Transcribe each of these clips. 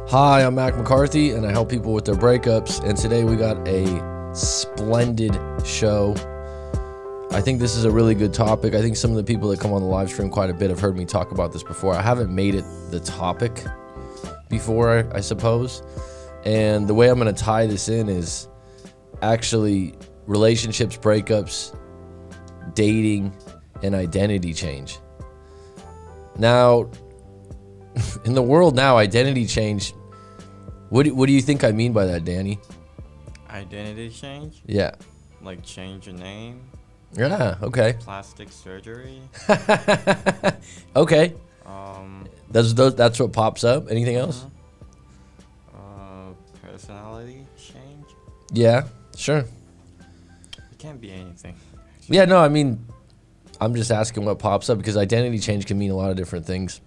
Hi, I'm Mac McCarthy, and I help people with their breakups. And today we got a splendid show. I think this is a really good topic. I think some of the people that come on the live stream quite a bit have heard me talk about this before. I haven't made it the topic before, I suppose. And the way I'm going to tie this in is actually relationships, breakups, dating, and identity change. Now, in the world now, identity change, what do you think I mean by that, Danny? Identity change? Yeah. Like change your name? Yeah, okay. Plastic surgery? Okay. That's what pops up. Anything else? Personality change? Yeah, sure. It can't be anything. Yeah, no, I mean, I'm just asking what pops up because identity change can mean a lot of different things.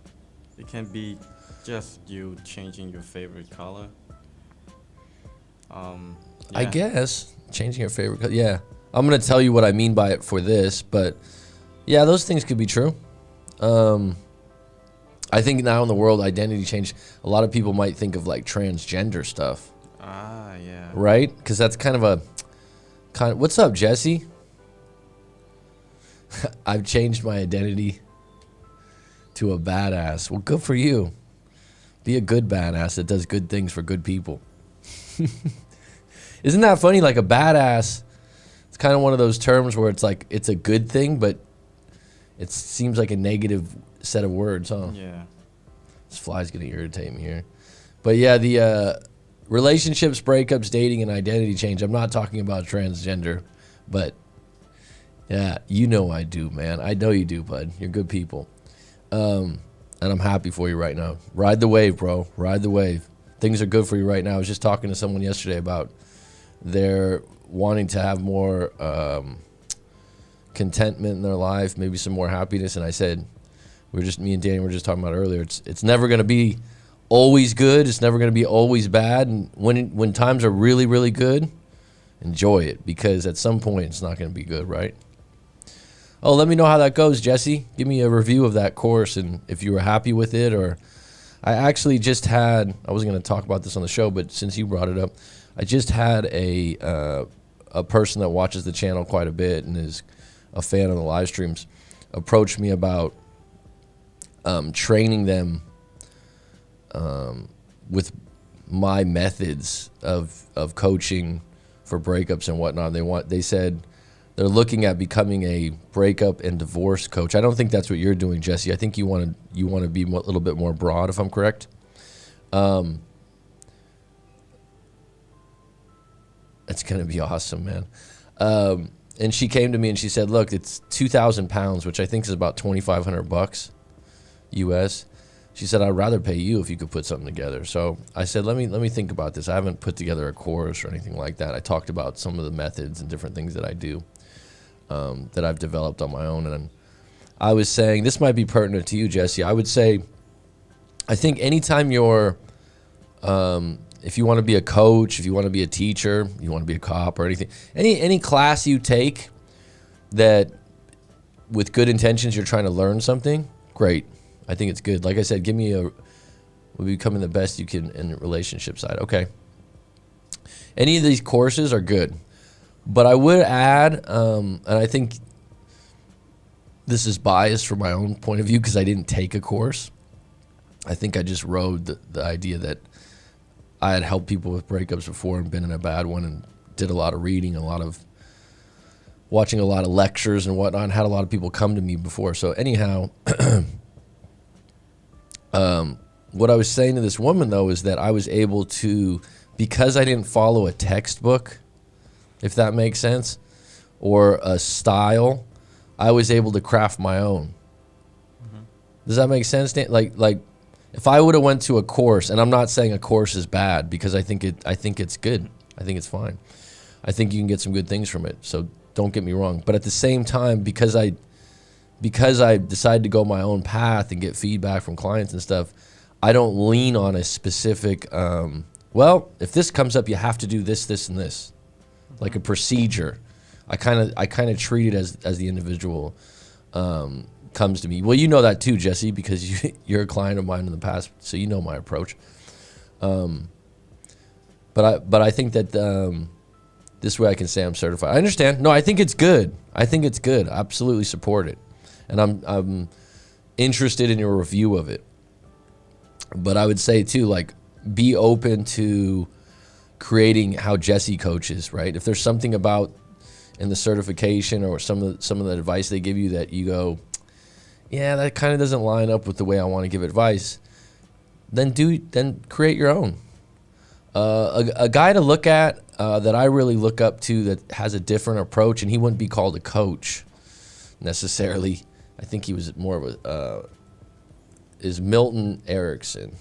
It can be just you changing your favorite color. I guess changing your favorite color. Yeah, I'm gonna tell you what I mean by it for this, but yeah, those things could be true. I think now in the world, identity change, a lot of people might think of like transgender stuff. Ah, yeah. Right? Because that's kind of what's up, Jesse? I've changed my identity to a badass. Well, good for you. Be a good badass that does good things for good people. Isn't that funny? Like a badass, it's kind of one of those terms where it's like it's a good thing, but it seems like a negative set of words, huh? Yeah. This fly's gonna irritate me here. But yeah, the relationships, breakups, dating, and identity change. I'm not talking about transgender, but yeah, you know I do, man. I know you do, bud. You're good people. And I'm happy for you right now. Ride the wave, bro. Ride the wave. Things are good for you right now. I was just talking to someone yesterday about their wanting to have more contentment in their life, maybe some more happiness. And I said, me and Danny were just talking about earlier, it's never going to be always good. It's never going to be always bad. And when times are really, really good, enjoy it, because at some point it's not going to be good, right? Oh, let me know how that goes, Jesse. Give me a review of that course and if you were happy with it. Or I actually just had, I wasn't going to talk about this on the show, but since you brought it up, I just had a person that watches the channel quite a bit and is a fan of the live streams approach me about training them with my methods of coaching for breakups and whatnot. They said they're looking at becoming a breakup and divorce coach. I don't think that's what you're doing, Jesse. I think you want to be a little bit more broad, if I'm correct. It's gonna be awesome, man. And she came to me and she said, "Look, it's 2,000 pounds, which I think is about $2,500 US." She said, "I'd rather pay you if you could put something together." So I said, let me think about this. I haven't put together a course or anything like that. I talked about some of the methods and different things that I do, that I've developed on my own. And I was saying, this might be pertinent to you, Jesse. I would say, I think anytime you're, if you want to be a coach, if you want to be a teacher, you want to be a cop or anything, any class you take that with good intentions you're trying to learn something, great. I think it's good. Like I said, we're becoming the best you can in the relationship side. Okay. Any of these courses are good. But I would add, and I think this is biased from my own point of view because I didn't take a course. I think I just rode the idea that I had helped people with breakups before and been in a bad one and did a lot of reading, watching a lot of lectures and whatnot, and had a lot of people come to me before. So anyhow, what I was saying to this woman, though, is that I was able to, because I didn't follow a textbook, if that makes sense, or a style, I was able to craft my own. Mm-hmm. Does that make sense, Dan? Like if I would have went to a course, and I'm not saying a course is bad because I think it's good. I think it's fine. I think you can get some good things from it. So don't get me wrong. But at the same time, because I decided to go my own path and get feedback from clients and stuff, I don't lean on a specific, well, if this comes up, you have to do this, this, and this, like a procedure. I kind of treat it as the individual comes to me. Well, you know that too, Jesse, because you're a client of mine in the past, so you know my approach. But I think that this way I can say I'm certified. I understand. No, I think it's good. I think it's good. I absolutely support it, and I'm interested in your review of it. But I would say too, like, be open to creating how Jesse coaches, right? If there's something about in the certification or some of the advice they give you that you go, yeah, that kind of doesn't line up with the way I want to give advice, then create your own. A guy to look at that I really look up to that has a different approach, and he wouldn't be called a coach necessarily. I think he was more of a is Milton Erickson.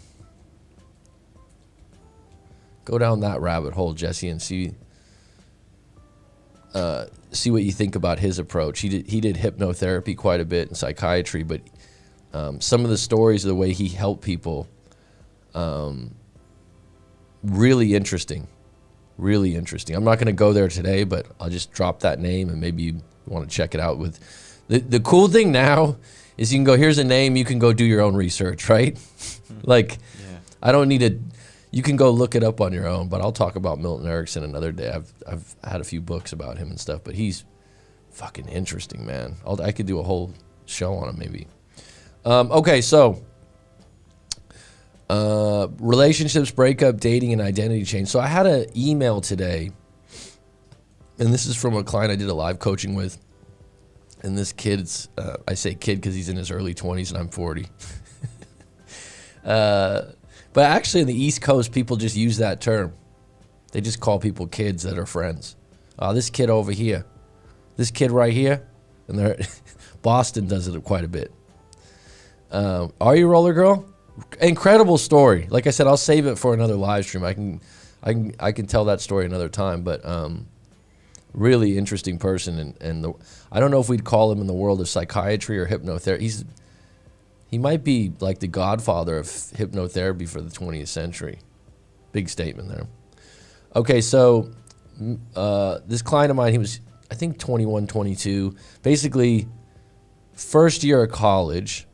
Go down that rabbit hole, Jesse, and see what you think about his approach. He did hypnotherapy quite a bit and psychiatry, but some of the stories of the way he helped people, really interesting. Really interesting. I'm not going to go there today, but I'll just drop that name and maybe you want to check it out. With the cool thing now is you can go, here's a name, you can go do your own research, right? Like, Yeah. I don't need to. You can go look it up on your own, but I'll talk about Milton Erickson another day. I've had a few books about him and stuff, but he's fucking interesting, man. I could do a whole show on him maybe. Okay, so relationships, breakup, dating, and identity change. So I had an email today, and this is from a client I did a live coaching with. And this kid's, I say kid because he's in his early 20s and I'm 40. But actually in the East Coast, people just use that term. They just call people kids that are friends. This kid over here. This kid right here. And Boston does it quite a bit. Are you Roller Girl? Incredible story. Like I said, I'll save it for another live stream. I can tell that story another time. But really interesting person. And I don't know if we'd call him in the world of psychiatry or hypnotherapy. He might be like the godfather of hypnotherapy for the 20th century. Big statement there. Okay, so this client of mine, he was, I think, 21, 22. Basically, first year of college,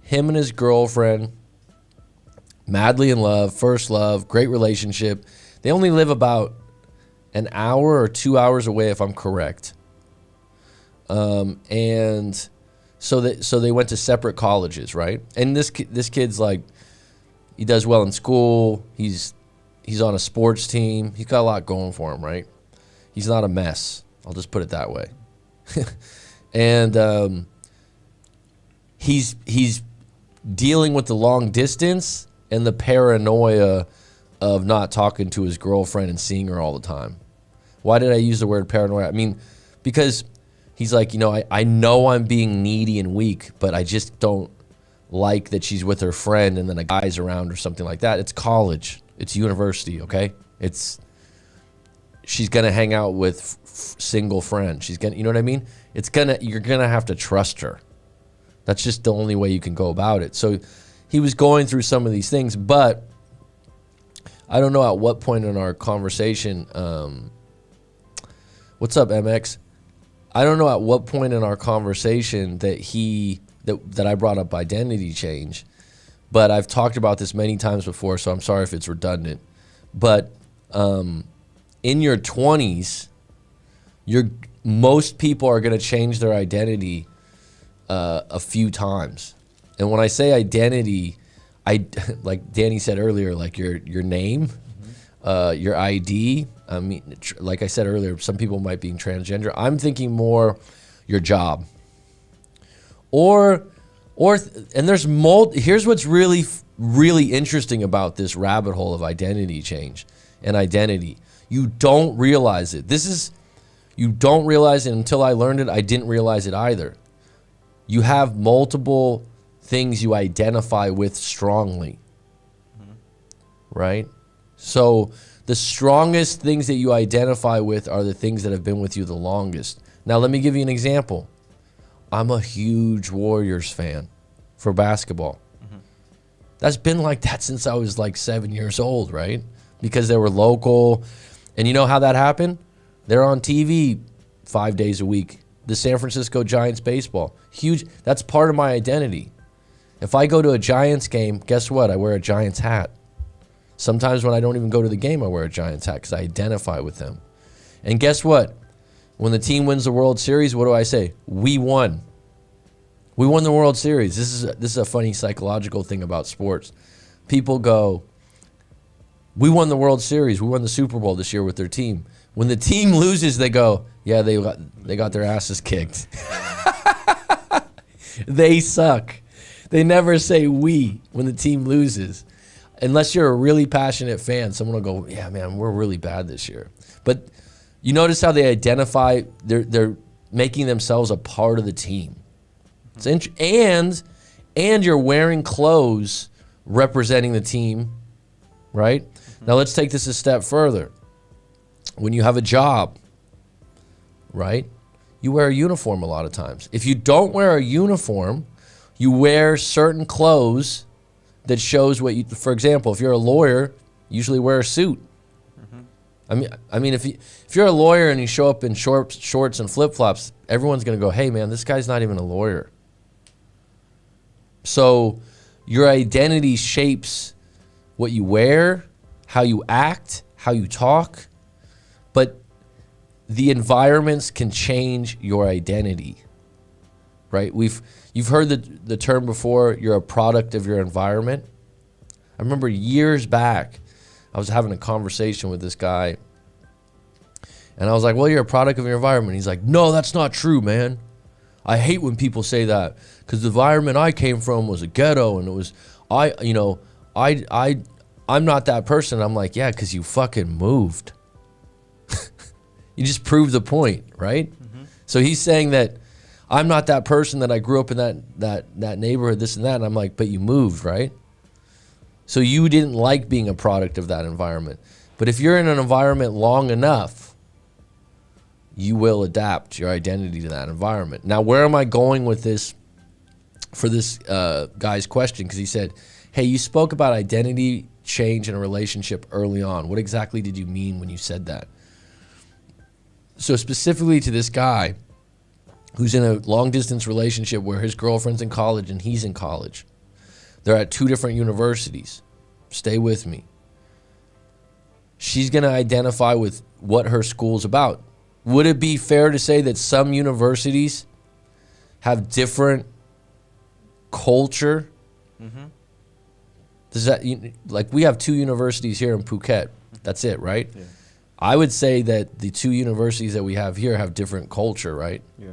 him and his girlfriend, madly in love, first love, great relationship. They only live about an hour or 2 hours away, if I'm correct. And so they went to separate colleges, right? And this kid's like, he does well in school. He's on a sports team. He's got a lot going for him, right? He's not a mess. I'll just put it that way. And he's dealing with the long distance and the paranoia of not talking to his girlfriend and seeing her all the time. Why did I use the word paranoia? I mean, because he's like, I know I'm being needy and weak, but I just don't like that she's with her friend and then a guy's around or something like that. It's college. It's university, okay? She's going to hang out with single friends. She's going to, you know what I mean? You're going to have to trust her. That's just the only way you can go about it. So he was going through some of these things, but I don't know at what point in our conversation, what's up, MX? I don't know at what point in our conversation that I brought up identity change, but I've talked about this many times before, so I'm sorry if it's redundant. But in your 20s, most people are going to change their identity a few times. And when I say identity, like Danny said earlier, like your name, your ID. I mean, like I said earlier, some people might be transgender. I'm thinking more your job. And there's here's what's really, really interesting about this rabbit hole of identity change and identity. You don't realize it. You don't realize it until I learned it. I didn't realize it either. You have multiple things you identify with strongly, right? So the strongest things that you identify with are the things that have been with you the longest. Now, let me give you an example. I'm a huge Warriors fan for basketball. That's been like that since I was like 7 years old, right? Because they were local. And you know how that happened? They're on TV 5 days a week. The San Francisco Giants baseball. Huge. That's part of my identity. If I go to a Giants game, guess what? I wear a Giants hat. Sometimes when I don't even go to the game, I wear a Giants hat because I identify with them. And guess what? When the team wins the World Series, what do I say? We won. We won the World Series. This is a funny psychological thing about sports. People go, we won the World Series. We won the Super Bowl this year with their team. When the team loses, they go, yeah, they got their asses kicked. They suck. They never say we when the team loses. Unless you're a really passionate fan, someone will go, yeah, man, we're really bad this year. But you notice how they identify, they're making themselves a part of the team. It's and you're wearing clothes representing the team, right? Now let's take this a step further. When you have a job, right, you wear a uniform a lot of times. If you don't wear a uniform, you wear certain clothes that shows what you, for example, if you're a lawyer, you usually wear a suit. I mean, if you're a lawyer and you show up in shorts and flip-flops, everyone's going to go, hey, man, this guy's not even a lawyer. So your identity shapes what you wear, how you act, how you talk, but the environments can change your identity, right? You've heard the term before, you're a product of your environment. I remember years back, I was having a conversation with this guy, and I was like, well, you're a product of your environment. He's like, no, that's not true, man. I hate when people say that because the environment I came from was a ghetto, and it was, I'm not that person. I'm like, yeah, because you fucking moved. You just proved the point, right? So he's saying that I'm not that person, that I grew up in that neighborhood, this and that. And I'm like, but you moved, right? So you didn't like being a product of that environment. But if you're in an environment long enough, you will adapt your identity to that environment. Now, where am I going with this for this guy's question? Because he said, hey, you spoke about identity change in a relationship early on. What exactly did you mean when you said that? So specifically to this guy who's in a long-distance relationship where his girlfriend's in college and he's in college. They're at two different universities. Stay with me. She's going to identify with what her school's about. Would it be fair to say that some universities have different culture? Does that, like, we have two universities here in Phuket. That's it, right? Yeah. I would say that the two universities that we have here have different culture, right? Yeah.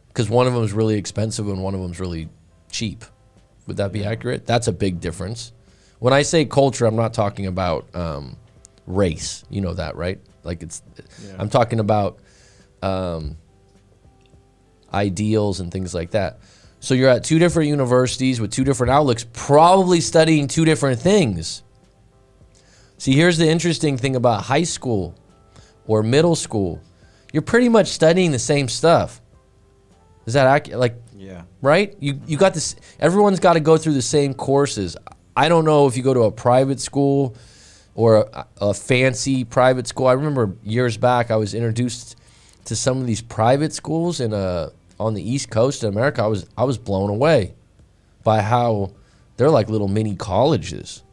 Because one of them is really expensive and one of them is really cheap. Would that be accurate? That's a big difference. When I say culture, I'm not talking about race. You know that, right? Like I'm talking about ideals and things like that. So you're at two different universities with two different outlooks, probably studying two different things. See, here's the interesting thing about high school or middle school. You're pretty much studying the same stuff. Is that accurate? Like, yeah. Right? You got this, everyone's got to go through the same courses. I don't know if you go to a private school or a fancy private school. I remember years back I was introduced to some of these private schools on the East Coast of America. I was blown away by how they're like little mini colleges.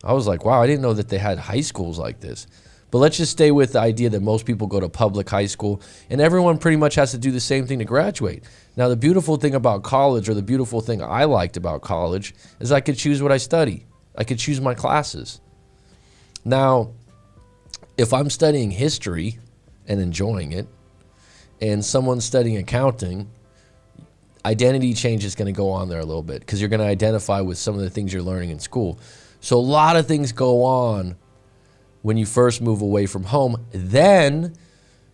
I was like, wow, I didn't know that they had high schools like this. But let's just stay with the idea that most people go to public high school and everyone pretty much has to do the same thing to graduate. Now, the beautiful thing about college, or the beautiful thing I liked about college, is I could choose what I study. I could choose my classes. Now, if I'm studying history and enjoying it, and someone's studying accounting, identity change is going to go on there a little bit because you're going to identify with some of the things you're learning in school. So a lot of things go on when you first move away from home. Then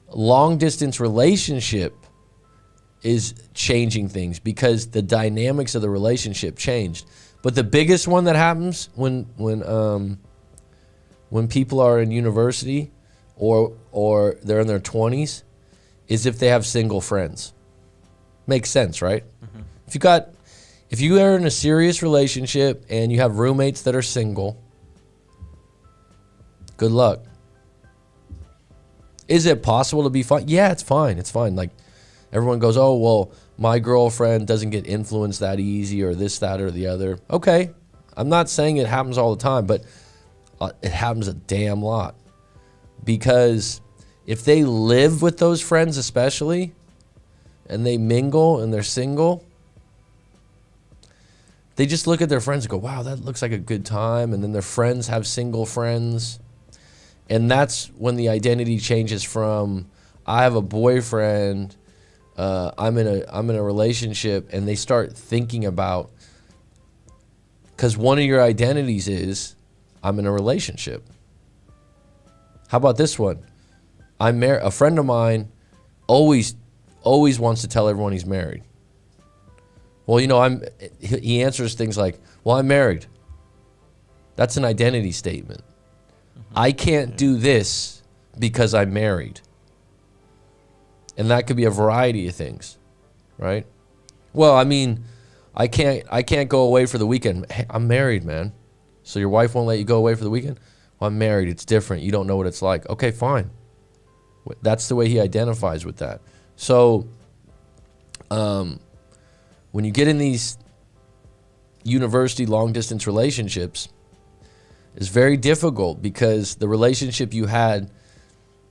long distance relationship is changing things because the dynamics of the relationship changed. But the biggest one that happens when people are in university or they're in their 20s is if they have single friends. Makes sense, right? If you are in a serious relationship and you have roommates that are single, good luck. Is it possible to be fine? Yeah, it's fine. It's fine. Like, everyone goes, oh, well, my girlfriend doesn't get influenced that easy or this, that, or the other. Okay. I'm not saying it happens all the time, but it happens a damn lot. Because if they live with those friends especially, and they mingle and they're single, they just look at their friends and go, wow, that looks like a good time. And then their friends have single friends. And that's when the identity changes from, I have a boyfriend, I'm in a relationship, and they start thinking about, because one of your identities is, I'm in a relationship. How about this one? I'm married. A friend of mine always wants to tell everyone he's married. Well, you know, he answers things like, well, I'm married. That's an identity statement. I can't do this because I'm married. And that could be a variety of things, right? Well, I mean, I can't go away for the weekend. Hey, I'm married, man. So your wife won't let you go away for the weekend? Well, I'm married. It's different. You don't know what it's like. Okay, fine. That's the way he identifies with that. So when you get in these university long-distance relationships, it's very difficult because the relationship you had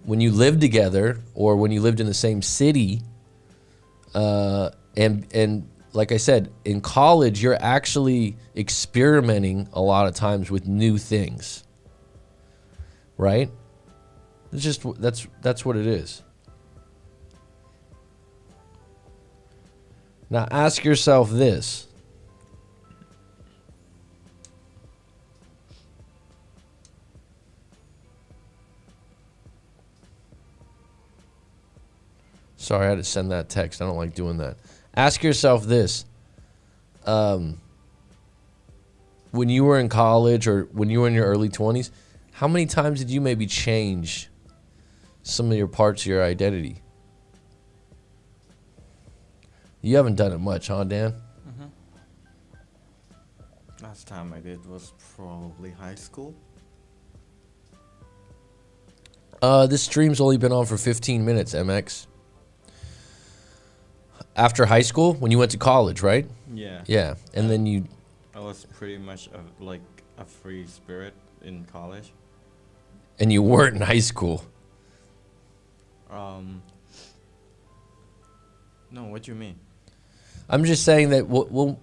when you lived together or when you lived in the same city, and like I said, in college, you're actually experimenting a lot of times with new things, right? It's just, that's what it is. Now ask yourself this. Sorry, I had to send that text. I don't like doing that. Ask yourself this. When you were in college or when you were in your early 20s, how many times did you maybe change some of your parts of your identity? You haven't done it much, huh, Dan? Last time I did was probably high school. This stream's only been on for 15 minutes, MX. After high school, when you went to college, right? Yeah. Yeah, and then you... I was pretty much like a free spirit in college. And you weren't in high school. No, what do you mean? I'm just saying that, well,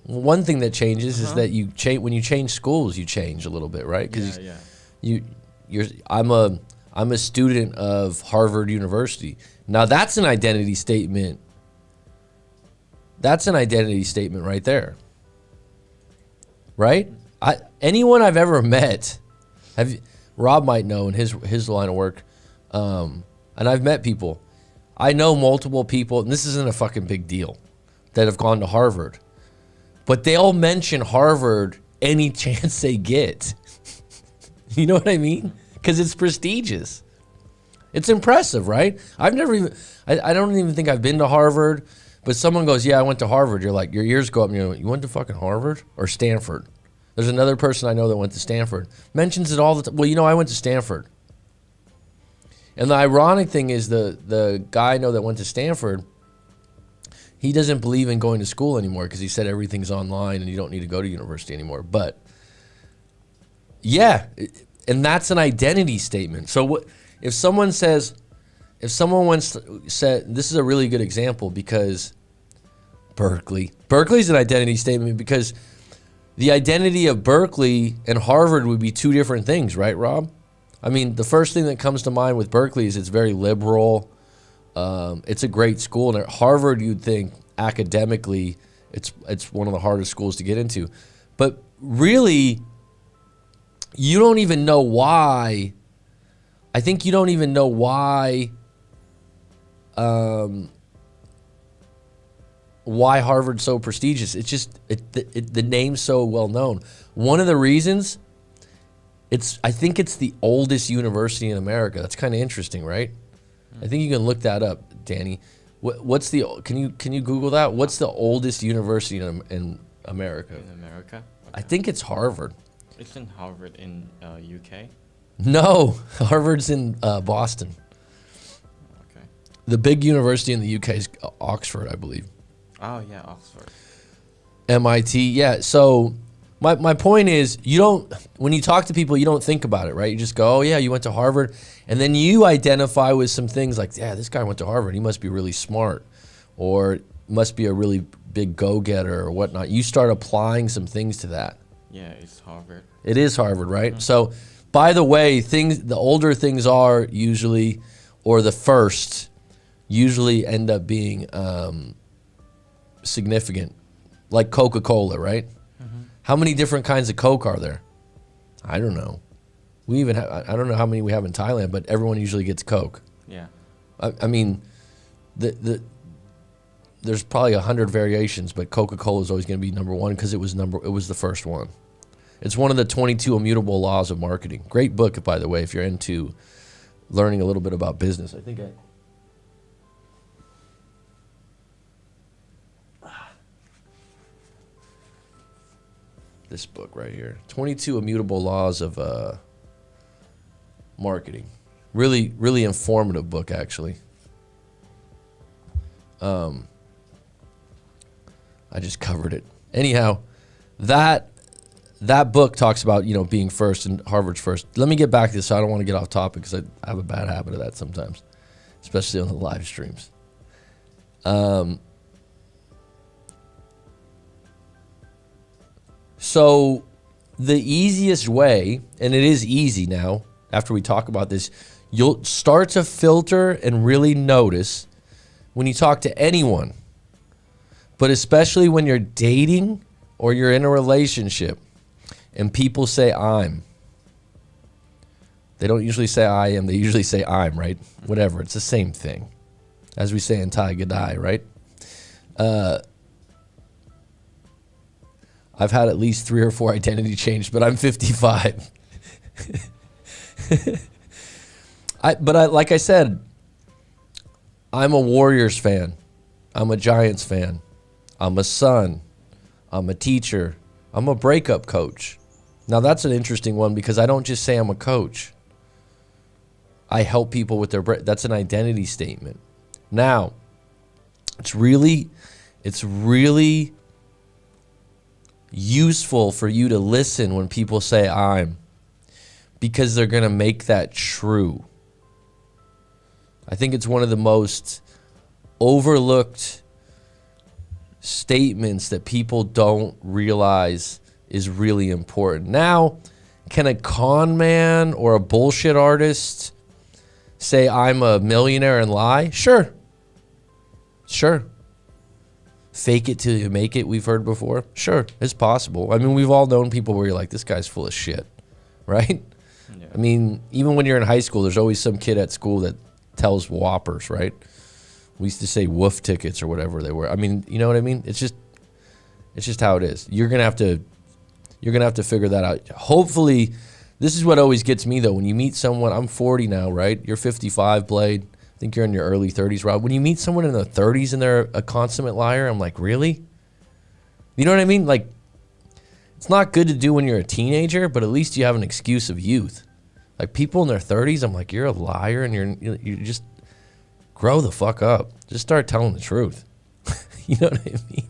one thing that changes is that you change when you change schools. You change a little bit, right? Because I'm a student of Harvard University. Now that's an identity statement. That's an identity statement right there, right? Anyone I've ever met, Rob might know in his line of work, and I've met people. I know multiple people, and this isn't a fucking big deal, that have gone to Harvard. But they all mention Harvard any chance they get. You know what I mean? Because it's prestigious. It's impressive, right? I don't even think I've been to Harvard, but someone goes, yeah, I went to Harvard. You're like, your ears go up and you're like, you went to fucking Harvard? Or Stanford? There's another person I know that went to Stanford. Mentions it all the time. Well, you know, I went to Stanford. And the ironic thing is the guy I know that went to Stanford, he doesn't believe in going to school anymore because he said everything's online and you don't need to go to university anymore. But yeah, and that's an identity statement. So what if someone says, said, this is a really good example because Berkeley's an identity statement because the identity of Berkeley and Harvard would be two different things, right, Rob? I mean, the first thing that comes to mind with Berkeley is it's very liberal. It's a great school. And at Harvard, you'd think academically, it's one of the hardest schools to get into. But really, you don't even know why. I think you don't even know why Harvard's so prestigious. It's just the name's so well known. One of the reasons, I think it's the oldest university in America. That's kind of interesting, right? I think you can look that up, Danny. Can you Google that? What's the oldest university in America? In America? Okay. I think it's Harvard. Isn't Harvard in UK? No, Harvard's in Boston. Okay. The big university in the UK is Oxford, I believe. Oh yeah, Oxford. MIT, yeah. So my point is, you don't, when you talk to people, you don't think about it, right? You just go, oh yeah, you went to Harvard. And then you identify with some things like, yeah, this guy went to Harvard. He must be really smart, or must be a really big go-getter or whatnot. You start applying some things to that. Yeah, it's Harvard. It is Harvard, right? So, by the way, the older things are usually, or the first, usually end up being significant. Like Coca-Cola, right? How many different kinds of Coke are there? I don't know. We even have, I don't know how many we have in Thailand, but everyone usually gets Coke. Yeah. I mean, there's probably 100 variations, but Coca-Cola is always going to be number one because it was the first one. It's one of the 22 immutable laws of marketing. Great book, by the way, if you're into learning a little bit about business. This book right here, 22 immutable laws of marketing. Really, really informative book, actually. I just covered it. Anyhow, that book talks about, being first, and Harvard's first. Let me get back to this. So I don't want to get off topic because I have a bad habit of that sometimes, especially on the live streams. So the easiest way, and it is easy now after we talk about this, you'll start to filter and really notice when you talk to anyone, but especially when you're dating or you're in a relationship and people say I'm. They don't usually say I am, they usually say I'm, right? Whatever, it's the same thing. As we say in Thai, Gadai, right? I've had at least 3 or 4 identity changes, but I'm 55. Like I said, I'm a Warriors fan. I'm a Giants fan. I'm a son. I'm a teacher. I'm a breakup coach. Now that's an interesting one because I don't just say I'm a coach. I help people with that's an identity statement. Now, it's really useful for you to listen when people say I'm, because they're going to make that true. I think it's one of the most overlooked statements that people don't realize is really important. Now, can a con man or a bullshit artist say I'm a millionaire and lie? Sure. Fake it till you make it, we've heard before. Sure, it's possible. I mean, we've all known people where you're like, this guy's full of shit, right? Yeah. I mean, even when you're in high school, there's always some kid at school that tells whoppers, right? We used to say woof tickets or whatever they were. I mean, you know what I mean? It's just how it is. You're gonna have to figure that out. Hopefully, this is what always gets me though. When you meet someone, I'm 40 now, right? You're 55, Blade. I think you're in your early 30s, Rob. When you meet someone in their 30s and they're a consummate liar, I'm like, really? You know what I mean? Like, it's not good to do when you're a teenager, but at least you have an excuse of youth. Like, people in their 30s, I'm like, you're a liar, and you just grow the fuck up. Just start telling the truth. You know what I mean?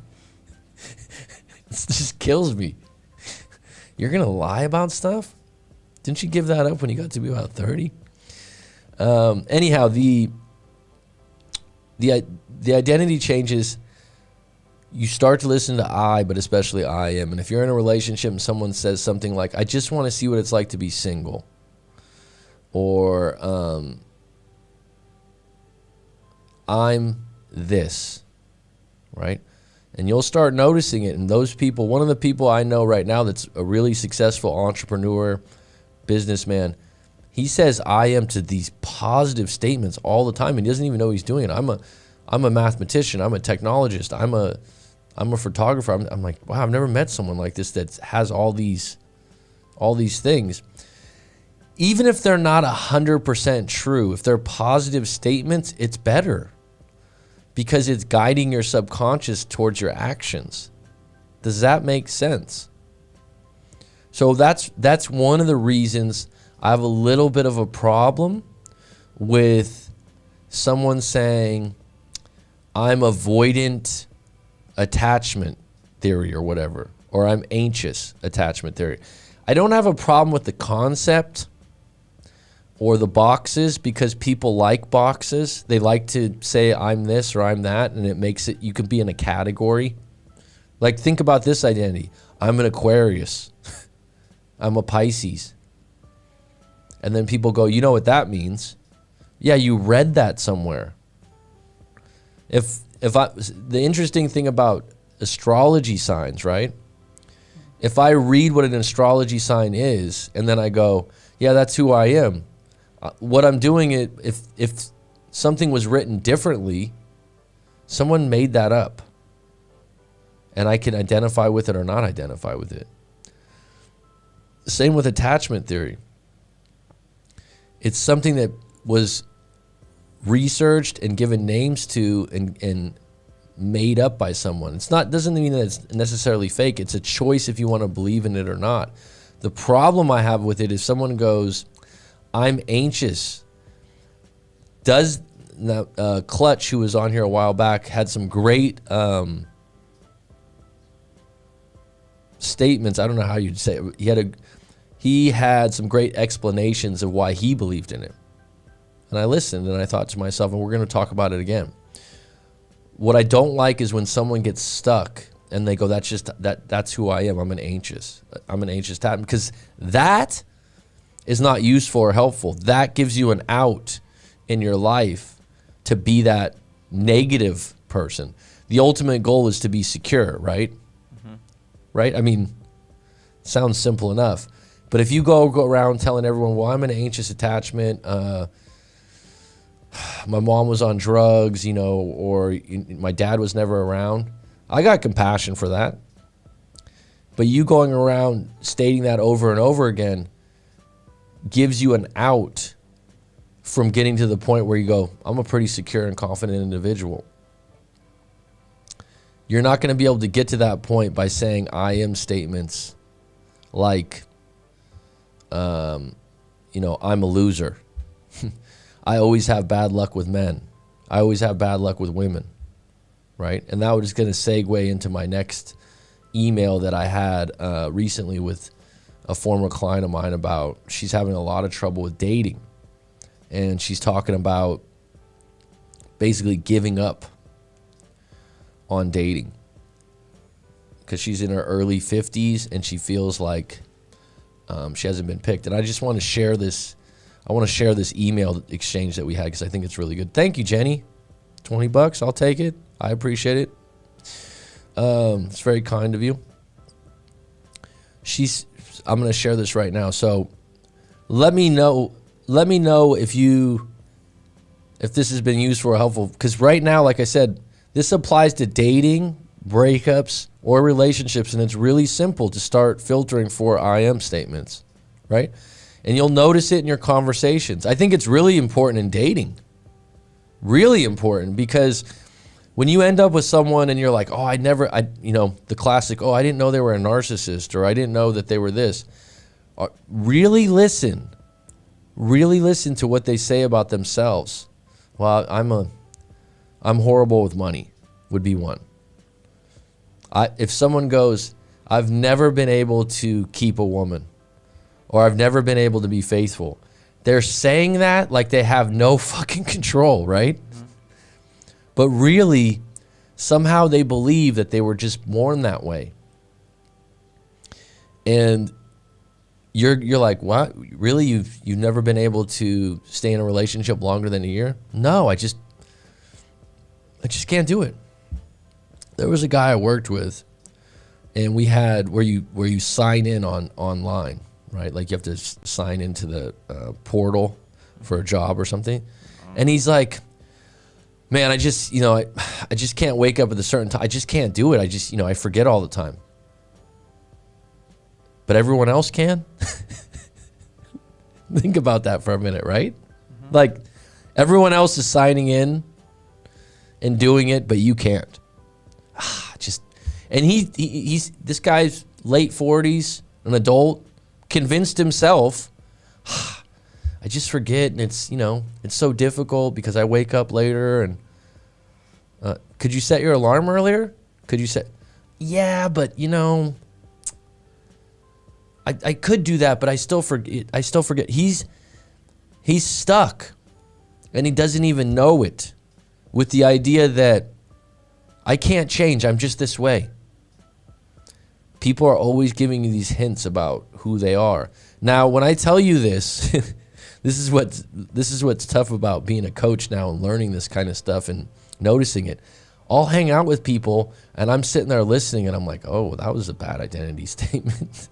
It just kills me. You're going to lie about stuff? Didn't you give that up when you got to be about 30? Anyhow, the identity changes. You start to listen to I, but especially I am. And if you're in a relationship and someone says something like, I just want to see what it's like to be single, or I'm this, right? And you'll start noticing it. And those people, one of the people I know right now that's a really successful entrepreneur, businessman, he says I am to these positive statements all the time, and he doesn't even know he's doing it. I'm a mathematician. I'm a technologist. I'm a photographer. I'm like, wow, I've never met someone like this that has all these things. Even if they're not 100% true, if they're positive statements, it's better because it's guiding your subconscious towards your actions. Does that make sense? So that's one of the reasons I have a little bit of a problem with someone saying I'm avoidant attachment theory or whatever, or I'm anxious attachment theory. I don't have a problem with the concept or the boxes because people like boxes. They like to say I'm this or I'm that, and it makes it, you can be in a category. Like, think about this identity. I'm an Aquarius. I'm a Pisces. And then people go, you know what that means? Yeah, you read that somewhere. The interesting thing about astrology signs, right? If I read what an astrology sign is, and then I go, yeah, that's who I am. What I'm doing, if something was written differently, someone made that up. And I can identify with it or not identify with it. Same with attachment theory. It's something that was researched and given names to and made up by someone. Doesn't mean that it's necessarily fake. It's a choice if you want to believe in it or not. The problem I have with it is someone goes, I'm anxious. Clutch, who was on here a while back, had some great statements. I don't know how you'd say it. He had some great explanations of why he believed in it. And I listened and I thought to myself, and we're going to talk about it again. What I don't like is when someone gets stuck and they go, that's who I am. I'm an anxious type, because that is not useful or helpful. That gives you an out in your life to be that negative person. The ultimate goal is to be secure, right? Mm-hmm. Right? I mean, sounds simple enough. But if you go around telling everyone, well, I'm an anxious attachment, my mom was on drugs, or my dad was never around, I got compassion for that. But you going around stating that over and over again gives you an out from getting to the point where you go, I'm a pretty secure and confident individual. You're not going to be able to get to that point by saying I am statements like, I'm a loser. I always have bad luck with men. I always have bad luck with women, right? And that was going to segue into my next email that I had recently with a former client of mine about she's having a lot of trouble with dating. And she's talking about basically giving up on dating because she's in her early 50s and she feels like she hasn't been picked. And I just want to share this. I want to share this email exchange that we had because I think it's really good. Thank you, Jenny. $20, I'll take it. I appreciate it. It's very kind of you. I'm going to share this right now. So let me know if this has been useful or helpful. Because right now, like I said, this applies to dating, breakups, or relationships, and it's really simple to start filtering for I am statements, right? And you'll notice it in your conversations. I think it's really important in dating. Really important, because when you end up with someone and you're like, the classic, I didn't know they were a narcissist, or I didn't know that they were this. Really listen to what they say about themselves. Well, I'm horrible with money would be one. If someone goes, I've never been able to keep a woman, or I've never been able to be faithful, they're saying that like they have no fucking control, right? Mm-hmm. But really, somehow they believe that they were just born that way. And you're like, what? Really? You've never been able to stay in a relationship longer than a year? No, I just can't do it. There was a guy I worked with, and we had where you sign in online, right? Like you have to sign into the portal for a job or something. And he's like, man, I just can't wake up at a certain time. I just can't do it. I forget all the time. But everyone else can? Think about that for a minute, right? Mm-hmm. Like everyone else is signing in and doing it, but you can't. And he's this guy's late 40s, an adult, convinced himself, I just forget, and it's so difficult because I wake up later. And could you set your alarm earlier? Could you say, yeah, but you know, I could do that, but I still forget. He's stuck, and he doesn't even know it, with the idea that I can't change. I'm just this way. People are always giving you these hints about who they are. Now, when I tell you this, this is what's tough about being a coach now and learning this kind of stuff and noticing it. I'll hang out with people, and I'm sitting there listening, and I'm like, oh, that was a bad identity statement.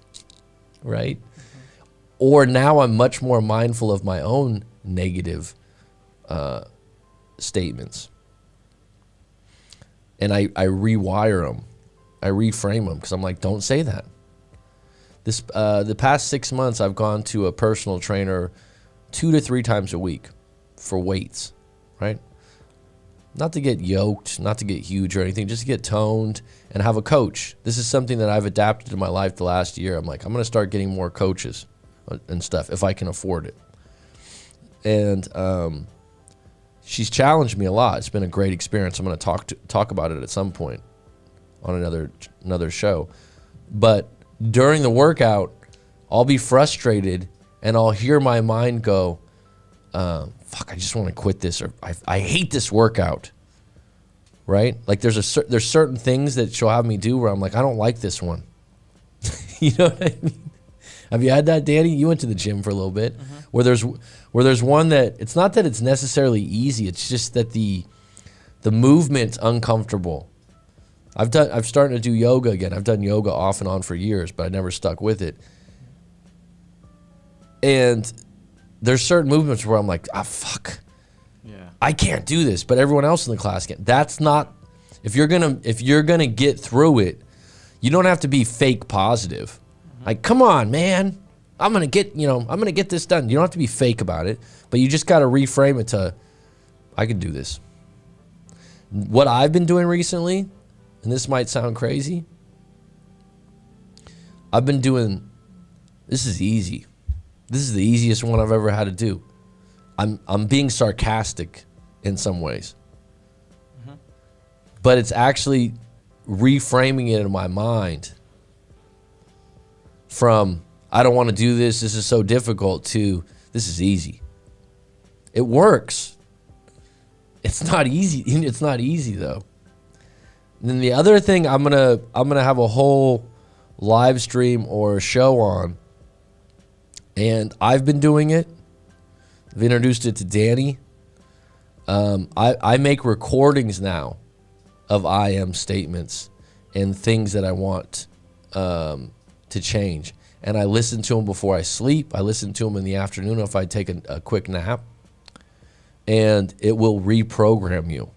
Right? Mm-hmm. Or now I'm much more mindful of my own negative statements. And I rewire them. I reframe them because I'm like, don't say that. The past 6 months, I've gone to a personal trainer 2 to 3 times a week for weights, right? Not to get yoked, not to get huge or anything, just to get toned and have a coach. This is something that I've adapted to my life the last year. I'm like, I'm going to start getting more coaches and stuff if I can afford it. And she's challenged me a lot. It's been a great experience. I'm going to talk about it at some point on another show. But during the workout, I'll be frustrated and I'll hear my mind go, fuck, I just want to quit this, or I hate this workout, right? Like there's certain things that she'll have me do where I'm like, I don't like this one. You know what I mean? Have you had that, Danny? You went to the gym for a little bit, mm-hmm. where there's one that it's not that it's necessarily easy, it's just that the movement's uncomfortable. I've started to do yoga again. I've done yoga off and on for years, but I never stuck with it. And there's certain movements where I'm like, fuck. Yeah. I can't do this, but everyone else in the class can. That's not, if you're gonna get through it, you don't have to be fake positive. Mm-hmm. Like, come on, man. I'm gonna get this done. You don't have to be fake about it, but you just gotta reframe it to, I can do this. What I've been doing recently, and this might sound crazy, this is easy. This is the easiest one I've ever had to do. I'm being sarcastic in some ways. Mm-hmm. But it's actually reframing it in my mind from, I don't want to do this is so difficult, to, this is easy. It works. It's not easy. It's not easy though. And then the other thing I'm gonna have a whole live stream or show on, and I've been doing it. I've introduced it to Danny. I make recordings now of I am statements and things that I want to change. And I listen to them before I sleep. I listen to them in the afternoon if I take a quick nap. And it will reprogram you.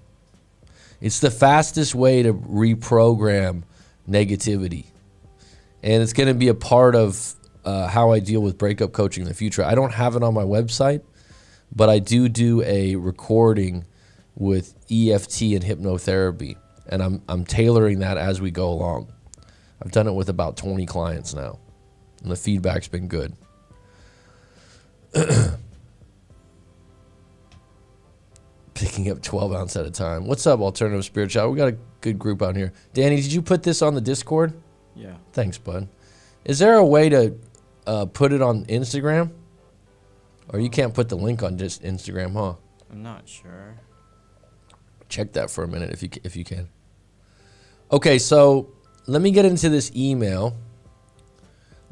It's the fastest way to reprogram negativity. And it's going to be a part of how I deal with breakup coaching in the future. I don't have it on my website, but I do a recording with EFT and hypnotherapy, and I'm tailoring that as we go along. I've done it with about 20 clients now, and the feedback's been good. Picking up 12 ounce at a time. What's up, Alternative Spirit Child? We got a good group out here. Danny, did you put this on the Discord? Yeah. Thanks, bud. Is there a way to put it on Instagram? Or you can't put the link on just Instagram, huh? I'm not sure. Check that for a minute if you can. Okay, so let me get into this email.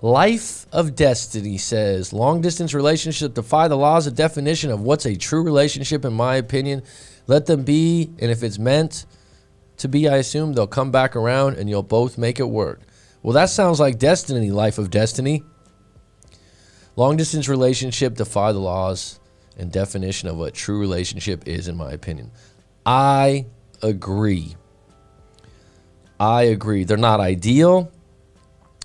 Life of Destiny says, long distance relationships defy the laws of definition of what's a true relationship, in my opinion. Let them be, and if it's meant to be, I assume they'll come back around and you'll both make it work. Well, that sounds like Destiny, Life of Destiny. Long distance relationship defy the laws and definition of what true relationship is, in my opinion. I agree. They're not ideal.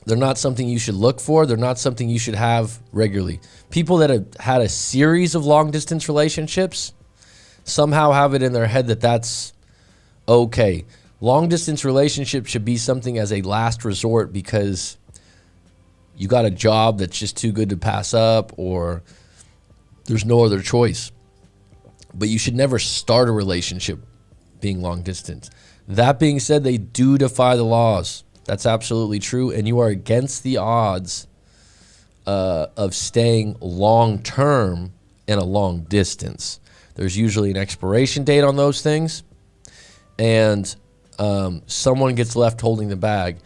They're not something you should look for. They're not something you should have regularly. People that have had a series of long distance relationships somehow have it in their head that that's okay. Long distance relationships should be something as a last resort because you got a job that's just too good to pass up, or there's no other choice. But you should never start a relationship being long distance. That being said, they do defy the laws. That's absolutely true, and you are against the odds of staying long-term in a long distance. There's usually an expiration date on those things, and someone gets left holding the bag.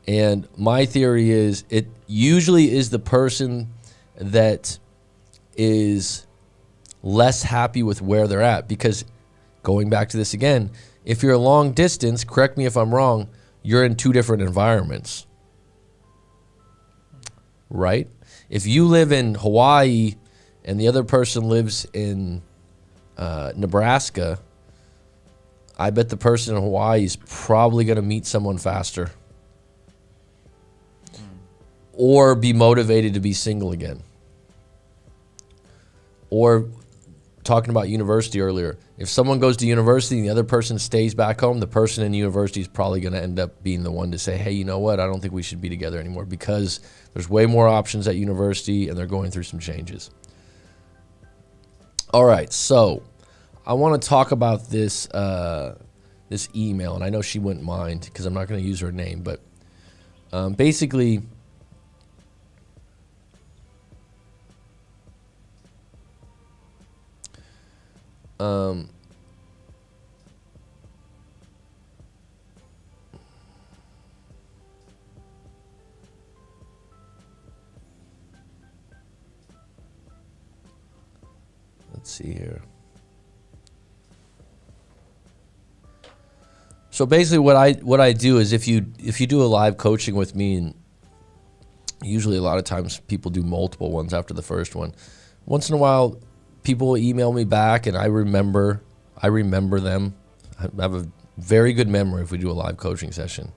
And my theory is it usually is the person that is less happy with where they're at. Because going back to this again, if you're a long distance, correct me if I'm wrong, you're in two different environments, right? If you live in Hawaii and the other person lives in Nebraska, I bet the person in Hawaii is probably going to meet someone faster or be motivated to be single again. Or talking about university earlier, if someone goes to university and the other person stays back home, the person in university is probably going to end up being the one to say, hey, you know what? I don't think we should be together anymore, because there's way more options at university and they're going through some changes. All right, so I want to talk about this this email, and I know she wouldn't mind because I'm not going to use her name, but basically, let's see here. So basically what I do is if you do a live coaching with me, and usually a lot of times people do multiple ones after the first one. Once in a while people will email me back and I remember them. I have a very good memory if we do a live coaching session.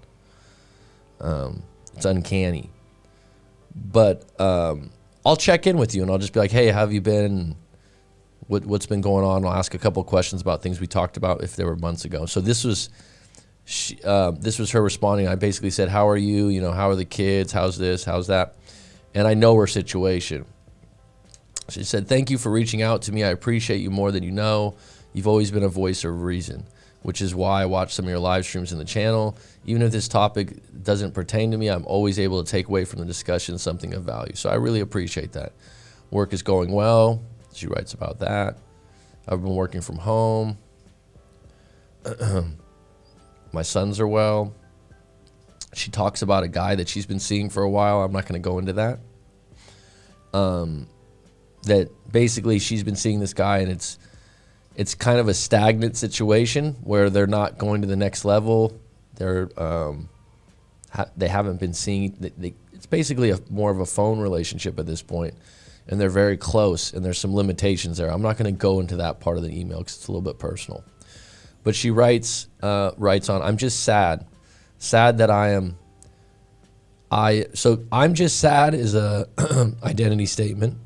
It's uncanny. But I'll check in with you and I'll just be like, hey, how have you been? What's been going on? I'll ask a couple questions about things we talked about if they were months ago. So this was her responding. I basically said, how are you? You know, how are the kids? How's this? How's that? And I know her situation. She said, thank you for reaching out to me. I appreciate you more than you know. You've always been a voice of reason, which is why I watch some of your live streams in the channel. Even if this topic doesn't pertain to me, I'm always able to take away from the discussion something of value. So I really appreciate that. Work is going well. She writes about that. I've been working from home. My sons are well. She talks about a guy that she's been seeing for a while. I'm not going to go into that. That basically she's been seeing this guy, and it's kind of a stagnant situation where they're not going to the next level. They haven't been seeing. It's basically more of a phone relationship at this point, and they're very close. And there's some limitations there. I'm not going to go into that part of the email because it's a little bit personal. But she writes on, I'm just sad that so I'm just sad is a identity statement.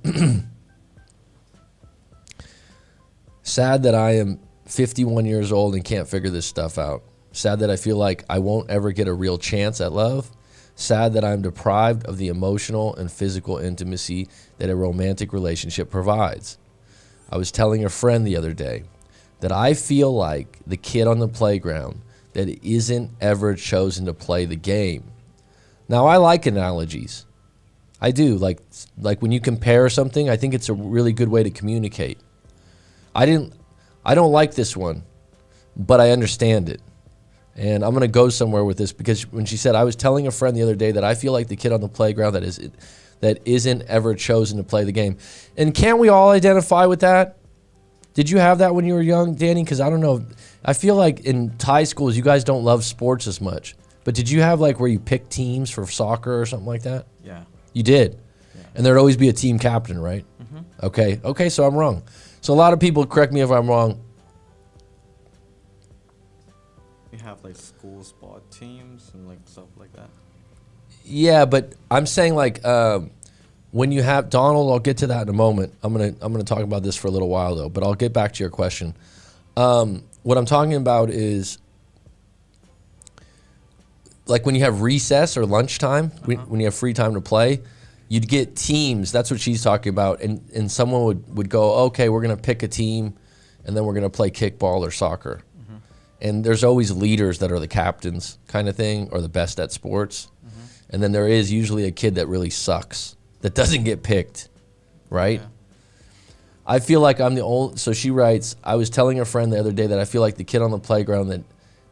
Sad that I am 51 years old and can't figure this stuff out. Sad that I feel like I won't ever get a real chance at love. Sad that I'm deprived of the emotional and physical intimacy that a romantic relationship provides. I was telling a friend the other day that I feel like the kid on the playground that isn't ever chosen to play the game. Now, I like analogies. I do. Like when you compare something, I think it's a really good way to communicate. I don't like this one, but I understand it. And I'm going to go somewhere with this, because when she said, I was telling a friend the other day that I feel like the kid on the playground that isn't ever chosen to play the game. And can't we all identify with that? Did you have that when you were young, Danny? Because I don't know. I feel like in Thai schools, you guys don't love sports as much. But did you have like where you pick teams for soccer or something like that? Yeah. You did? Yeah. And there'd always be a team captain, right? Mm-hmm. Okay, so I'm wrong. So a lot of people, correct me if I'm wrong. We have like school sport teams and like stuff like that. Yeah, but I'm saying like when you have Donald, I'll get to that in a moment. I'm gonna talk about this for a little while though, but I'll get back to your question. What I'm talking about is like when you have recess or lunchtime, when you have free time to play, you'd get teams. That's what she's talking about. And someone would go, okay, we're going to pick a team, and then we're going to play kickball or soccer. And there's always leaders that are the captains kind of thing, or the best at sports. And then there is usually a kid that really sucks, that doesn't get picked, right? Yeah. I feel like I'm the only, so she writes, I was telling a friend the other day that I feel like the kid on the playground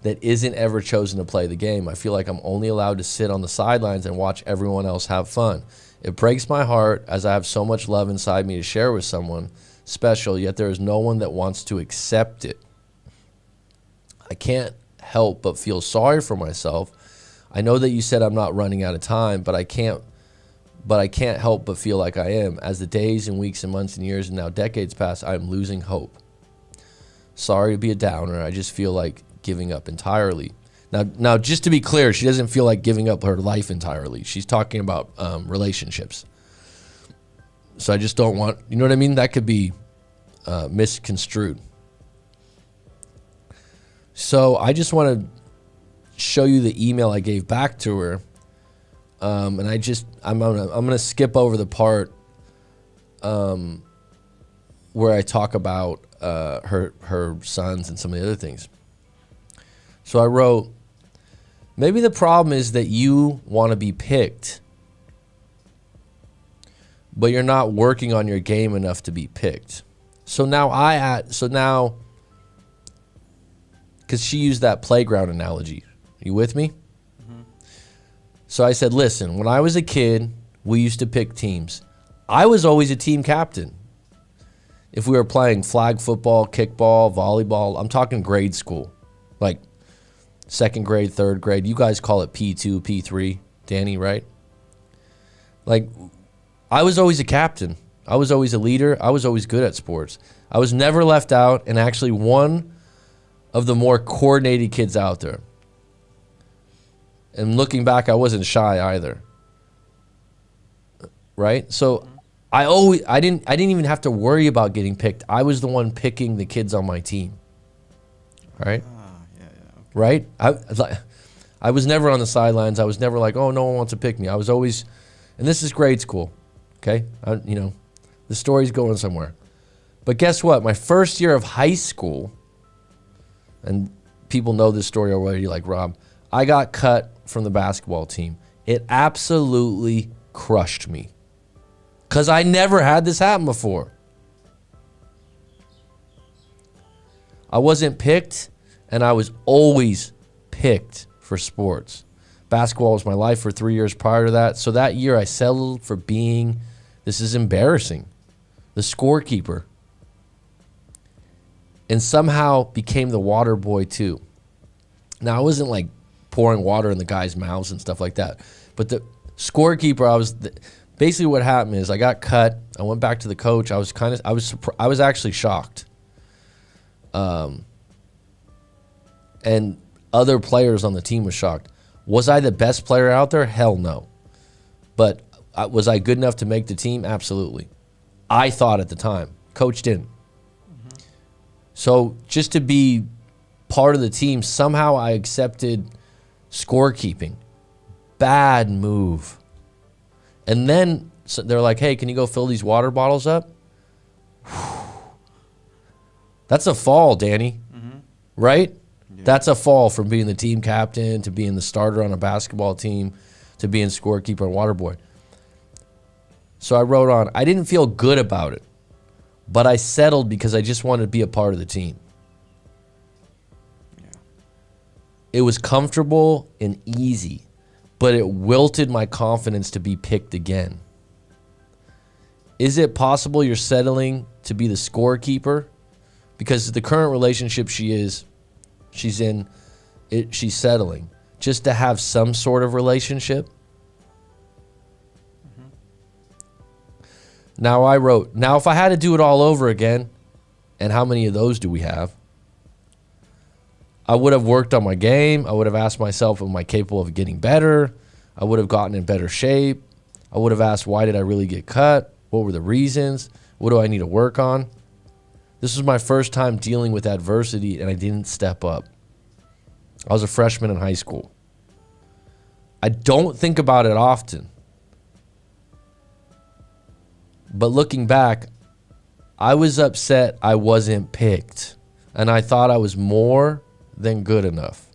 that isn't ever chosen to play the game. I feel like I'm only allowed to sit on the sidelines and watch everyone else have fun. It breaks my heart as I have so much love inside me to share with someone special, yet there is no one that wants to accept it. I can't help but feel sorry for myself. I know that you said I'm not running out of time, but I can't help but feel like I am. As the days and weeks and months and years and now decades pass, I am losing hope. Sorry to be a downer. I just feel like giving up entirely. Now, just to be clear, she doesn't feel like giving up her life entirely. She's talking about relationships. So I just don't want, you know what I mean? That could be misconstrued. So I just want to show you the email I gave back to her. And I'm gonna skip over the part where I talk about her sons and some of the other things. So I wrote, maybe the problem is that you want to be picked, but you're not working on your game enough to be picked. So now because she used that playground analogy. Are you with me? So I said, listen, when I was a kid, we used to pick teams. I was always a team captain. If we were playing flag football, kickball, volleyball, I'm talking grade school, like second grade, third grade. You guys call it P2, P3, Danny, right? Like, I was always a captain. I was always a leader. I was always good at sports. I was never left out, and actually one of the more coordinated kids out there. And looking back, I wasn't shy either. Right? So I didn't even have to worry about getting picked. I was the one picking the kids on my team. Right? Yeah. Right? Okay. I was never on the sidelines. I was never like, oh, no one wants to pick me. I was always, and this is grade school. Okay? The story's going somewhere. But guess what? My first year of high school, and people know this story already, like Rob, I got cut from the basketball team. It absolutely crushed me because I never had this happen before. I wasn't picked, and I was always picked for sports. Basketball was my life for 3 years prior to that. So that year I settled for being, this is embarrassing, the scorekeeper, and somehow became the water boy too. Now, I wasn't like pouring water in the guys' mouths and stuff like that. But the scorekeeper, basically what happened is I got cut. I went back to the coach. I was actually shocked. And other players on the team were shocked. Was I the best player out there? Hell no. But was I good enough to make the team? Absolutely. I thought at the time. Coach didn't. So just to be part of the team, somehow I accepted scorekeeping. Bad move. And then they're like, hey, can you go fill these water bottles up? That's a fall, Danny. Right? Yeah. That's a fall from being the team captain to being the starter on a basketball team to being scorekeeper and water boy. So I wrote on, I didn't feel good about it, but I settled because I just wanted to be a part of the team. It was comfortable and easy, but it wilted my confidence to be picked again. Is it possible you're settling to be the scorekeeper? Because the current relationship she's settling just to have some sort of relationship. Now I wrote, now if I had to do it all over again, and how many of those do we have? I would have worked on my game. I would have asked myself, am I capable of getting better? I would have gotten in better shape. I would have asked, why did I really get cut? What were the reasons? What do I need to work on? This was my first time dealing with adversity, and I didn't step up. I was a freshman in high school. I don't think about it often. But looking back, I was upset I wasn't picked. And I thought I was more than good enough.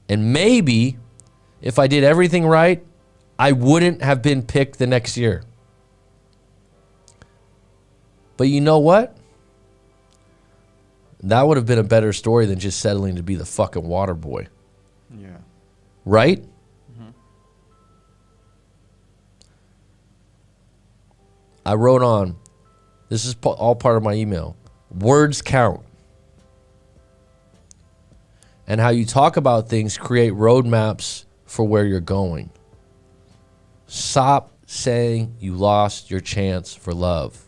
And maybe if I did everything right, I wouldn't have been picked the next year. But you know what? That would have been a better story than just settling to be the fucking water boy. Yeah. Right? I wrote on, this is all part of my email, words count. And how you talk about things create roadmaps for where you're going. Stop saying you lost your chance for love.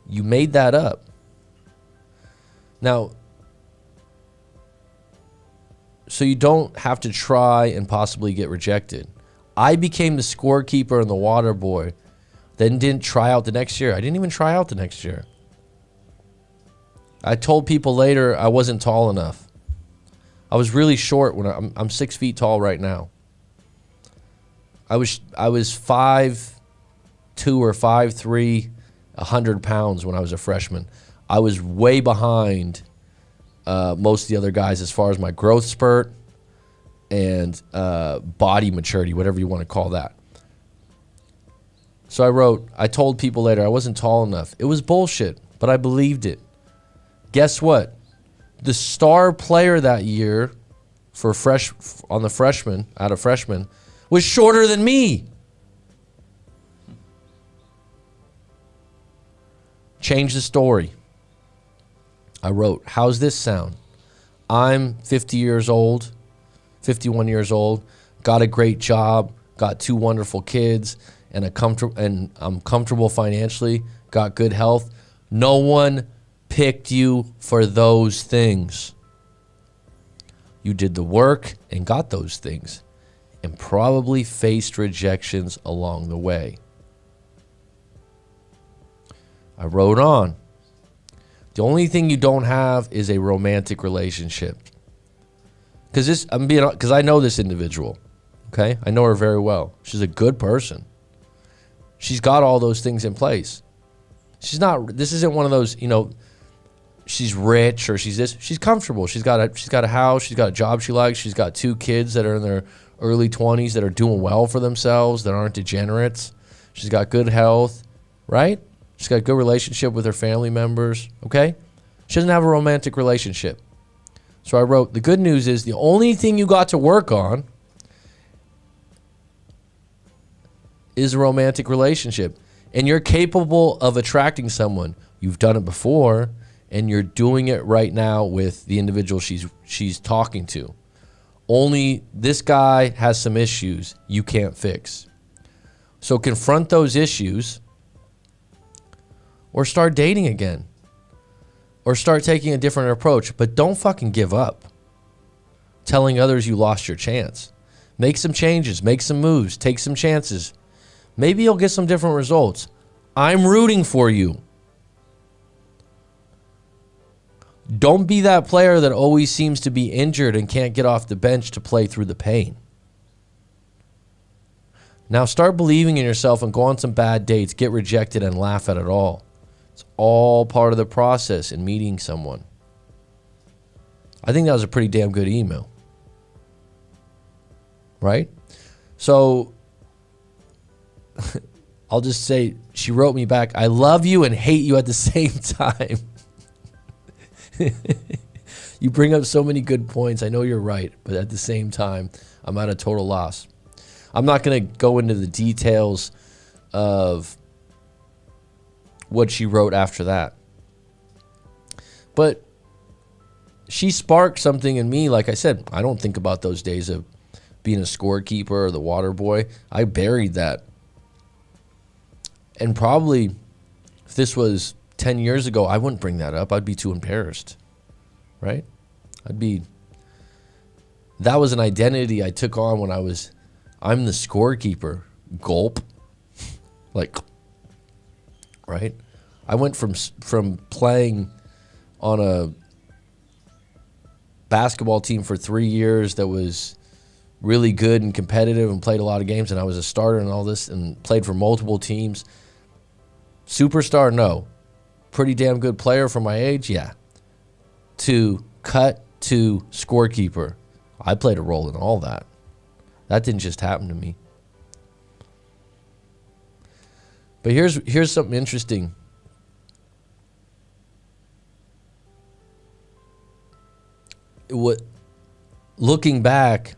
You made that up. Now, so you don't have to try and possibly get rejected. I became the scorekeeper and the water boy, then didn't try out the next year. I didn't even try out the next year. I told people later I wasn't tall enough. I was really short when I'm 6 feet tall right now. I was 5'2" or 5'3", 100 pounds when I was a freshman. I was way behind most of the other guys as far as my growth spurt and body maturity, whatever you want to call that. So I told people later I wasn't tall enough. It was bullshit, but I believed it. Guess what? The star player that year for out of freshman, was shorter than me. Change the story. I wrote, how's this sound? I'm 50 years old, 51 years old, got a great job, got 2 wonderful kids, and I'm comfortable financially, got good health. No one picked you for those things. You did the work and got those things and probably faced rejections along the way. I wrote on, the only thing you don't have is a romantic relationship. Because I know this individual, okay? I know her very well. She's a good person. She's got all those things in place. This isn't one of those, she's rich or she's this. She's comfortable. She's got a house. She's got a job she likes. She's got 2 kids that are in their early 20s that are doing well for themselves, that aren't degenerates. She's got good health, right? She's got a good relationship with her family members, okay? She doesn't have a romantic relationship. So I wrote, the good news is the only thing you got to work on is a romantic relationship. And you're capable of attracting someone. You've done it before, and you're doing it right now with the individual she's talking to. Only this guy has some issues you can't fix. So confront those issues, or start dating again, or start taking a different approach. But don't fucking give up telling others you lost your chance. Make some changes, make some moves, take some chances. Maybe you'll get some different results. I'm rooting for you. Don't be that player that always seems to be injured and can't get off the bench to play through the pain. Now start believing in yourself and go on some bad dates, get rejected, and laugh at it all. It's all part of the process in meeting someone. I think that was a pretty damn good email. Right? So I'll just say, she wrote me back, I love you and hate you at the same time. You bring up so many good points. I know you're right, but at the same time, I'm at a total loss. I'm not going to go into the details of what she wrote after that. But she sparked something in me. Like I said, I don't think about those days of being a scorekeeper or the water boy. I buried that. And probably if this was 10 years ago, I wouldn't bring that up. I'd be too embarrassed, right? That was an identity I took on when I'm the scorekeeper. Gulp. Like, right? I went from playing on a basketball team for 3 years that was really good and competitive and played a lot of games, and I was a starter and all this and played for multiple teams. Superstar, no. pretty damn good player for my age, yeah. To cut to scorekeeper, I played a role in all that. That didn't just happen to me. But here's something interesting. Looking back,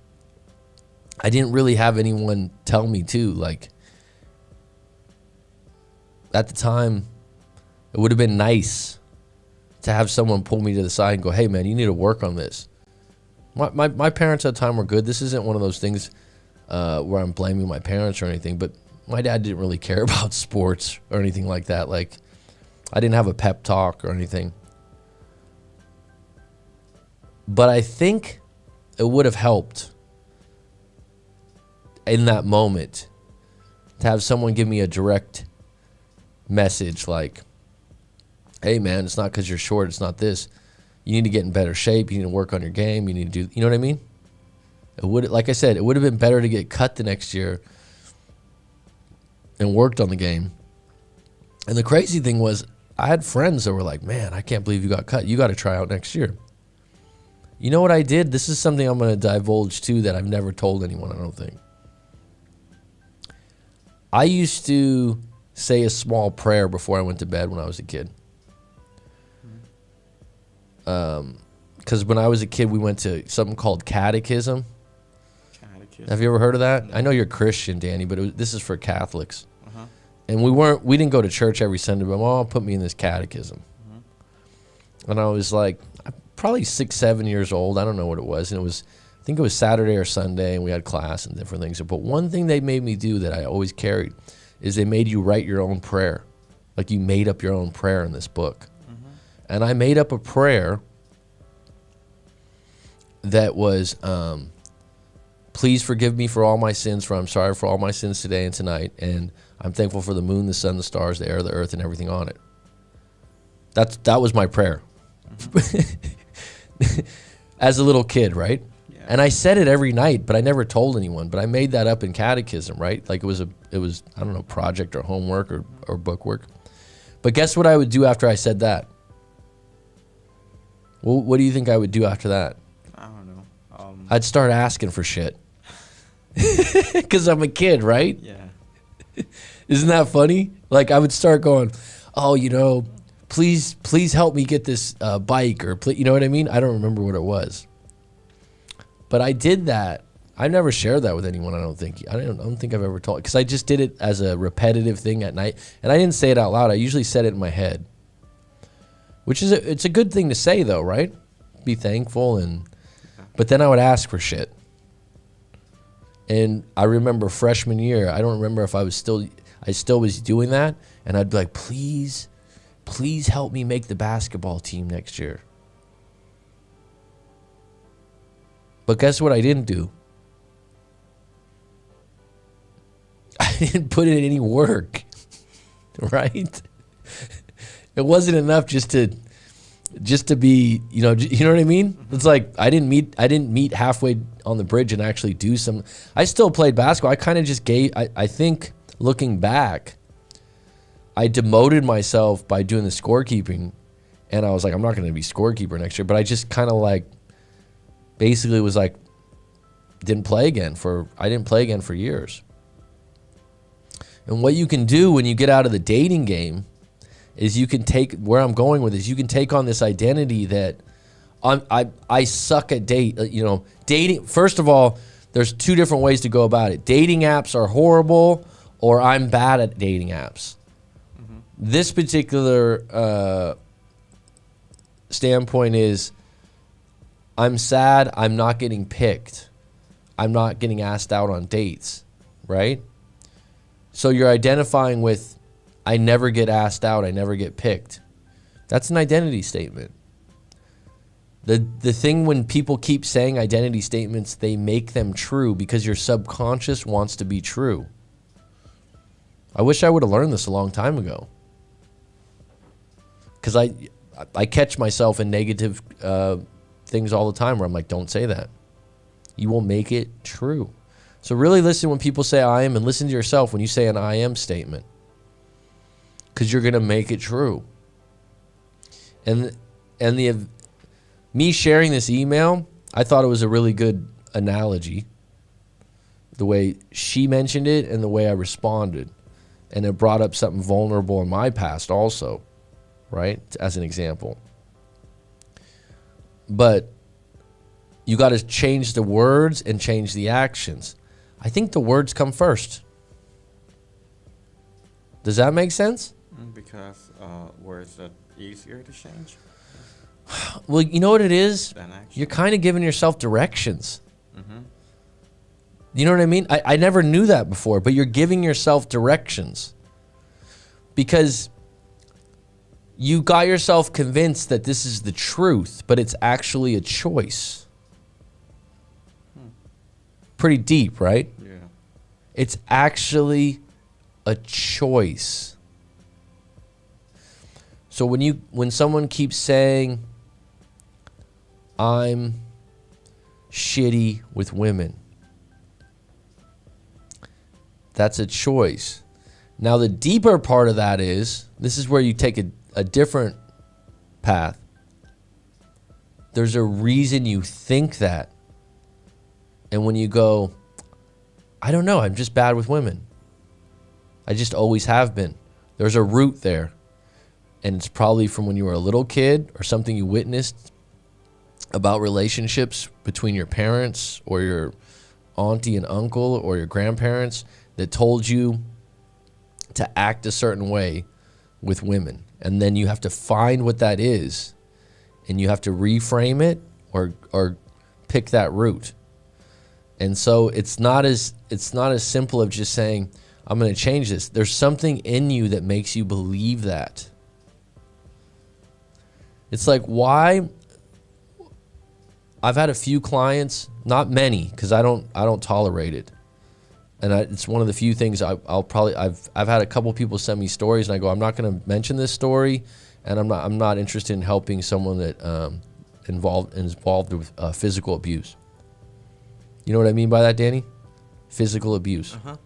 I didn't really have anyone tell me to. Like, at the time, it would have been nice to have someone pull me to the side and go, hey, man, you need to work on this. My parents at the time were good. This isn't one of those things where I'm blaming my parents or anything, but my dad didn't really care about sports or anything like that. Like, I didn't have a pep talk or anything. But I think it would have helped in that moment to have someone give me a direct message like, hey, man, it's not because you're short. It's not this. You need to get in better shape. You need to work on your game. You need to do, you know what I mean? It would, like I said, it would have been better to get cut the next year and worked on the game. And the crazy thing was, I had friends that were like, man, I can't believe you got cut. You got to try out next year. You know what I did? This is something I'm going to divulge too that I've never told anyone, I don't think. I used to say a small prayer before I went to bed when I was a kid. Because when I was a kid, we went to something called catechism. Have you ever heard of that? No. I know you're Christian, Danny, but this is for Catholics. Uh-huh. And we didn't go to church every Sunday, but Mom put me in this catechism. Uh-huh. And I was like, probably 6, 7 years old. I don't know what it was. And I think it was Saturday or Sunday, and we had class and different things. But one thing they made me do that I always carried is they made you write your own prayer. Like, you made up your own prayer in this book. Mm-hmm. And I made up a prayer that was, please forgive me for all my sins, for I'm sorry for all my sins today and tonight, and I'm thankful for the moon, the sun, the stars, the air, the earth, and everything on it. That was my prayer. Mm-hmm. As a little kid, right? Yeah. And I said it every night, but I never told anyone. But I made that up in catechism, right? Like it was I don't know, project or homework or book work. But guess what I would do after I said that? Well, what do you think I would do after that? I don't know. I'd start asking for shit. Because I'm a kid, right? Yeah. Isn't that funny? Like, I would start going, oh, please help me get this bike, or you know what I mean? I don't remember what it was. But I did that. I never shared that with anyone, I don't think. I don't think I've ever told, because I just did it as a repetitive thing at night. And I didn't say it out loud. I usually said it in my head. Which is, it's a good thing to say though, right? Be thankful but then I would ask for shit. And I remember freshman year, I don't remember if I still was doing that. And I'd be like, please help me make the basketball team next year. But guess what I didn't do? I didn't put in any work, right? It wasn't enough just to be, you know what I mean? It's like I didn't meet halfway on the bridge and actually do some. I still played basketball. I kind of just I think looking back, I demoted myself by doing the scorekeeping, and I was like, I'm not going to be scorekeeper next year. But I just kind of like, basically was like, I didn't play again for years. And what you can do when you get out of the dating game is you can take, where I'm going with this, you can take on this identity that I suck at dating. First of all, there's 2 different ways to go about it. Dating apps are horrible, or I'm bad at dating apps. Mm-hmm. This particular standpoint is, I'm sad I'm not getting picked. I'm not getting asked out on dates, right? So you're identifying with, I never get asked out, I never get picked. That's an identity statement. The thing when people keep saying identity statements, they make them true because your subconscious wants to be true. I wish I would have learned this a long time ago. Because I catch myself in negative things all the time where I'm like, don't say that. You will make it true. So really listen when people say I am, and listen to yourself when you say an I am statement. Because you're going to make it true. And me sharing this email, I thought it was a really good analogy. The way she mentioned it and the way I responded. And it brought up something vulnerable in my past also, right? As an example. But you got to change the words and change the actions. I think the words come first. Does that make sense? Because words are easier to change Well, you know what it is? than action. You're kind of giving yourself directions. Mm-hmm. You know what I mean? I never knew that before, but you're giving yourself directions. Because you got yourself convinced that this is the truth, but it's actually a choice. Pretty deep, right? Yeah. It's actually a choice. So when someone keeps saying, I'm shitty with women, that's a choice. Now the deeper part of that is, this is where you take a different path. There's a reason you think that. And when you go, I don't know, I'm just bad with women. I just always have been. There's a root there. And it's probably from when you were a little kid or something you witnessed about relationships between your parents or your auntie and uncle or your grandparents that told you to act a certain way with women. And then you have to find what that is and you have to reframe it or pick that root. And so it's not as simple of just saying, I'm going to change this. There's something in you that makes you believe that. It's like, why? I've had a few clients, not many, because I don't tolerate it. And it's one of the few things I've had a couple people send me stories, and I go, I'm not going to mention this story, and I'm not interested in helping someone that involved with physical abuse. You know what I mean by that, Danny? Physical abuse. Uh-huh.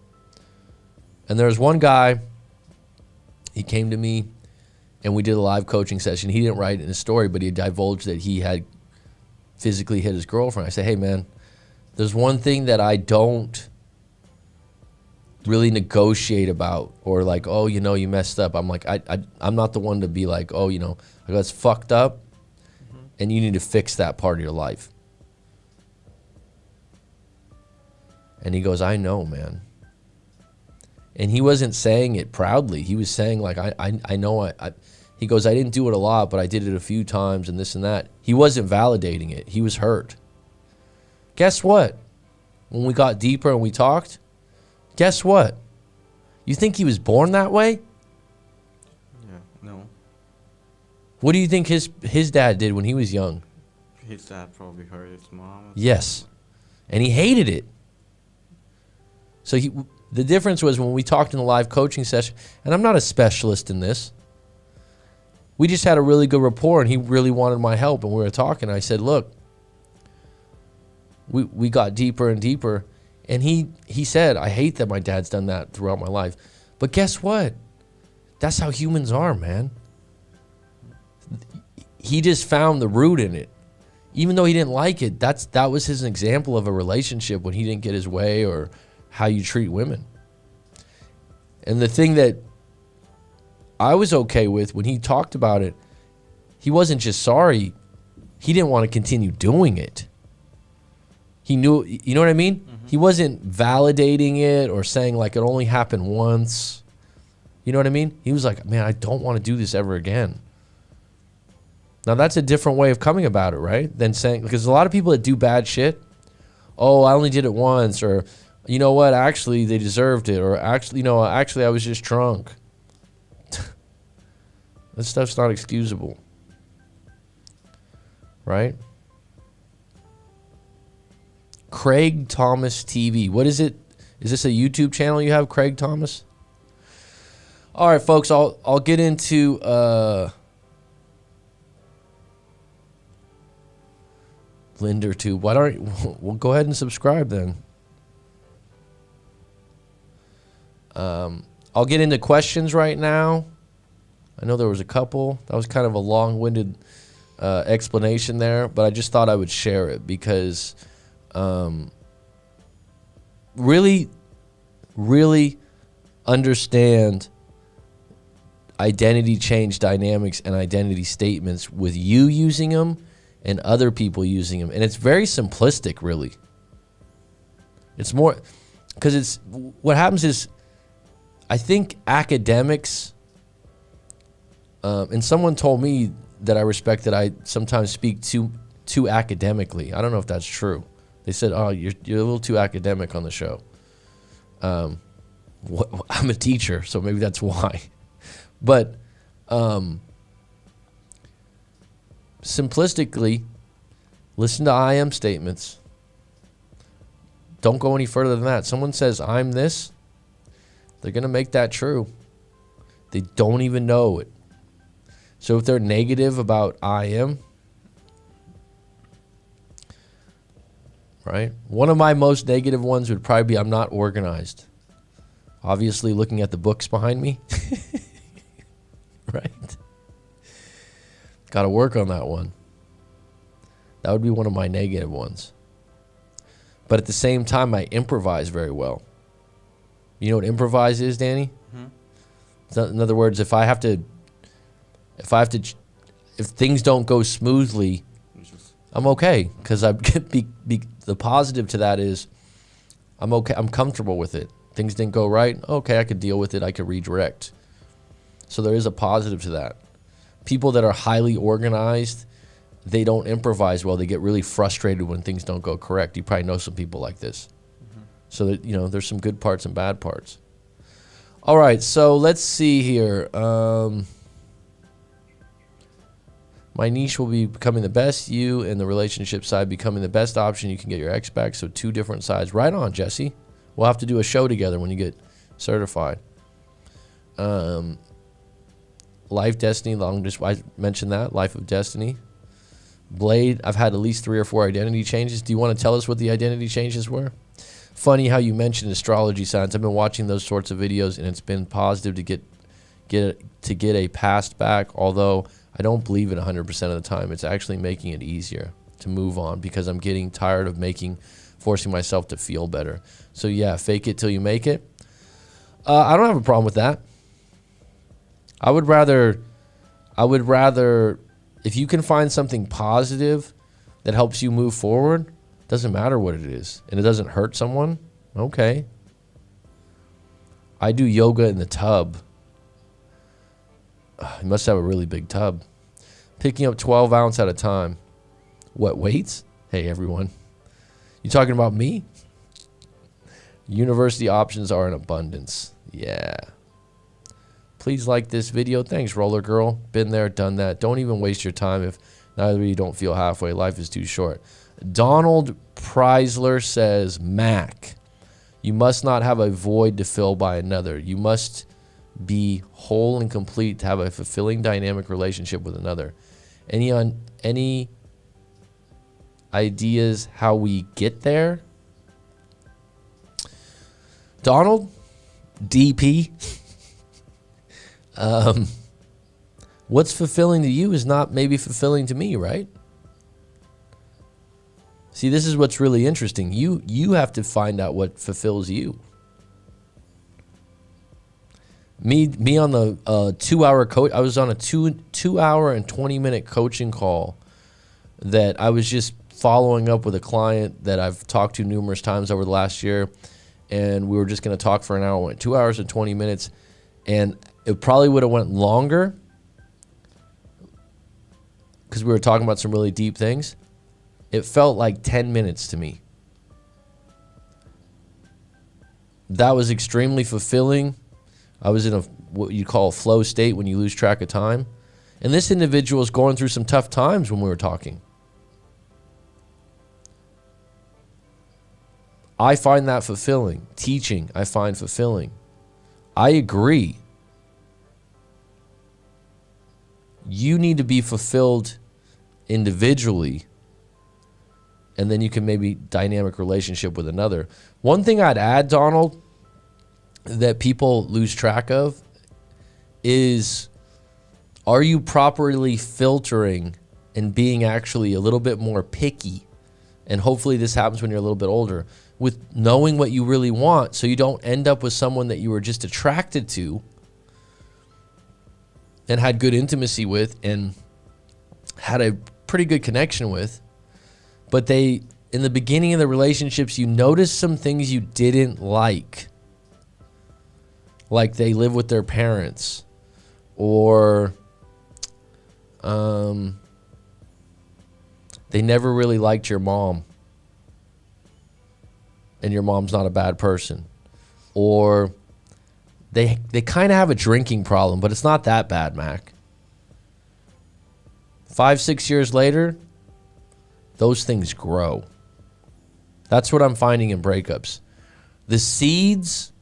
And there was one guy, he came to me, and we did a live coaching session. He didn't write in his story, but he divulged that he had physically hit his girlfriend. I said, hey, man, there's one thing that I don't really negotiate about, or like, oh, you know, you messed up. I'm like, I'm not the one to be like, oh, you know, I go, that's fucked up, and you need to fix that part of your life. And he goes, I know, man. And he wasn't saying it proudly. He was saying, like, I know. He goes, I didn't do it a lot, but I did it a few times and this and that. He wasn't validating it. He was hurt. Guess what? When we got deeper and we talked, guess what? You think he was born that way? Yeah. No. What do you think his dad did when he was young? His dad probably hurt his mom. Yes. And he hated it. So the difference was when we talked in the live coaching session, and I'm not a specialist in this. We just had a really good rapport, and he really wanted my help, and we were talking. I said, look, we got deeper and deeper, and he said, I hate that my dad's done that throughout my life. But guess what? That's how humans are, man. He just found the root in it. Even though he didn't like it, that was his example of a relationship when he didn't get his way, or how you treat women. And the thing that I was okay with when he talked about it, he wasn't just sorry. He didn't want to continue doing it. He knew, you know what I mean? Mm-hmm. He wasn't validating it or saying like it only happened once. You know what I mean? He was like, man, I don't want to do this ever again. Now that's a different way of coming about it, right? Than saying, because a lot of people that do bad shit, oh, I only did it once, or you know what, actually they deserved it, or actually I was just drunk. That stuff's not excusable. Right? Craig Thomas TV. What is it? Is this a YouTube channel you have, Craig Thomas? All right, folks, I'll get into LinderTube. Why don't you, well, go ahead and subscribe then. I'll get into questions right now. I know there was a couple. That was kind of a long-winded explanation there, but I just thought I would share it because really, really understand identity change dynamics and identity statements with you using them and other people using them. And it's very simplistic, really. It's more, because it's, what happens is, I think academics, and someone told me that I respect that I sometimes speak too academically. I don't know if that's true. They said, oh, you're a little too academic on the show. I'm a teacher, so maybe that's why. But simplistically, listen to I am statements. Don't go any further than that. Someone says, I'm this, they're going to make that true. They don't even know it. So if they're negative about I am, right? One of my most negative ones would probably be I'm not organized. Obviously, looking at the books behind me. Right? Got to work on that one. That would be one of my negative ones. But at the same time, I improvise very well. You know what improvise is, Danny? Mm-hmm. In other words, if things don't go smoothly, I'm okay, because the positive to that is I'm okay. I'm comfortable with it. Things didn't go right. Okay, I could deal with it. I could redirect. So there is a positive to that. People that are highly organized, they don't improvise well. They get really frustrated when things don't go correct. You probably know some people like this. Mm-hmm. So that, there's some good parts and bad parts. All right, so let's see here. My niche will be becoming the best you, and the relationship side becoming the best option. You can get your ex back. So 2 different sides. Right on, Jesse. We'll have to do a show together when you get certified. Life Destiny, I mentioned that. Life of Destiny. Blade, I've had at least 3 or 4 identity changes. Do you want to tell us what the identity changes were? Funny how you mentioned astrology signs. I've been watching those sorts of videos, and it's been positive to get a past back, although I don't believe it 100% of the time. It's actually making it easier to move on because I'm getting tired of forcing myself to feel better. So yeah, fake it till you make it. I don't have a problem with that. I would rather, if you can find something positive that helps you move forward, doesn't matter what it is, and it doesn't hurt someone, okay. I do yoga in the tub. You must have a really big tub. Picking up 12 ounce at a time. What, weights? Hey, everyone. You talking about me? University options are in abundance. Yeah. Please like this video. Thanks, Roller Girl. Been there, done that. Don't even waste your time if neither of you don't feel halfway. Life is too short. Donald Preisler says, Mac, you must not have a void to fill by another. You must be whole and complete to have a fulfilling dynamic relationship with another. Any ideas how we get there? Donald, DP. What's fulfilling to you is not maybe fulfilling to me, right? See, this is what's really interesting. You have to find out what fulfills you. Me on the 2-hour coach. I was on a 2-hour and 20-minute coaching call that I was just following up with a client that I've talked to numerous times over the last year, and we were just going to talk for an hour. It went 2 hours and 20 minutes, and it probably would have went longer because we were talking about some really deep things. It felt like 10 minutes to me. That was extremely fulfilling. I was in what you call a flow state when you lose track of time. And this individual is going through some tough times when we were talking. I find that fulfilling. Teaching, I find fulfilling. I agree. You need to be fulfilled individually, and then you can maybe dynamic relationship with another. One thing I'd add, Donald, that people lose track of is Are you properly filtering and being actually a little bit more picky? And hopefully this happens when you're a little bit older, with knowing what you really want, so you don't end up with someone that you were just attracted to and had good intimacy with and had a pretty good connection with, but they, in the beginning of the relationships, you noticed some things you didn't like they live with their parents, or they never really liked your mom, and your mom's not a bad person, or they kind of have a drinking problem, but it's not that bad, Mac. 5-6 years later, those things grow. That's what I'm finding in breakups. The seeds,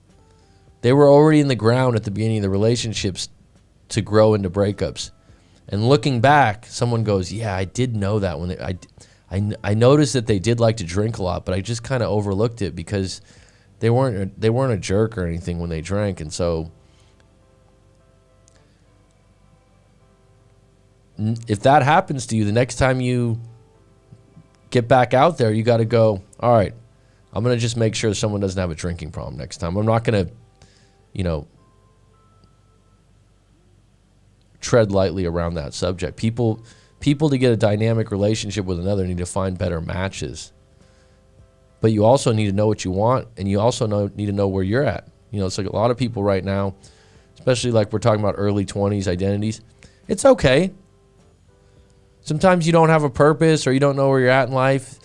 they were already in the ground at the beginning of the relationships to grow into breakups. And looking back, someone goes, yeah, I did know that when I noticed that they did like to drink a lot, but I just kind of overlooked it because they weren't a jerk or anything when they drank. And so if that happens to you, the next time you get back out there, you got to go, all right, I'm going to just make sure someone doesn't have a drinking problem next time. I'm not going to, tread lightly around that subject. People to get a dynamic relationship with another need to find better matches. But you also need to know what you want, and you also need to know where you're at. It's like a lot of people right now, especially like we're talking about early 20s identities. It's okay. Sometimes you don't have a purpose or you don't know where you're at in life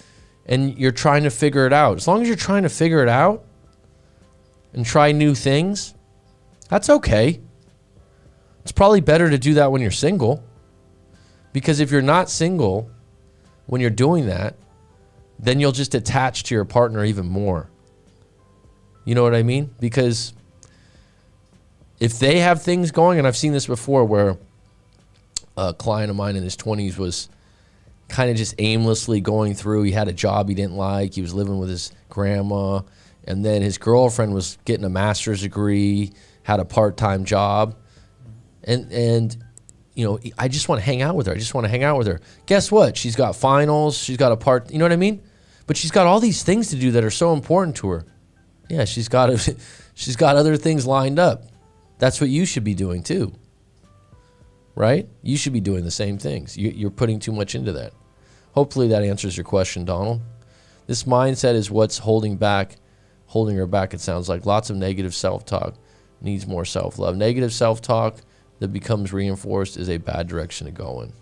and you're trying to figure it out. As long as you're trying to figure it out and try new things, that's okay. It's probably better to do that when you're single, because if you're not single when you're doing that, then you'll just attach to your partner even more. You know what I mean? Because if they have things going, and I've seen this before where a client of mine in his 20s was kind of just aimlessly going through. He had a job he didn't like. He was living with his grandma. And then his girlfriend was getting a master's degree, had a part-time job. And I just want to hang out with her. Guess what? She's got finals. She's got a part, you know what I mean? But she's got all these things to do that are so important to her. Yeah, she's got other things lined up. That's what you should be doing too. Right? You should be doing the same things. You're putting too much into that. Hopefully that answers your question, Donald. This mindset is what's holding her back, it sounds like. Lots of negative self-talk, needs more self-love. Negative self-talk that becomes reinforced is a bad direction to go in.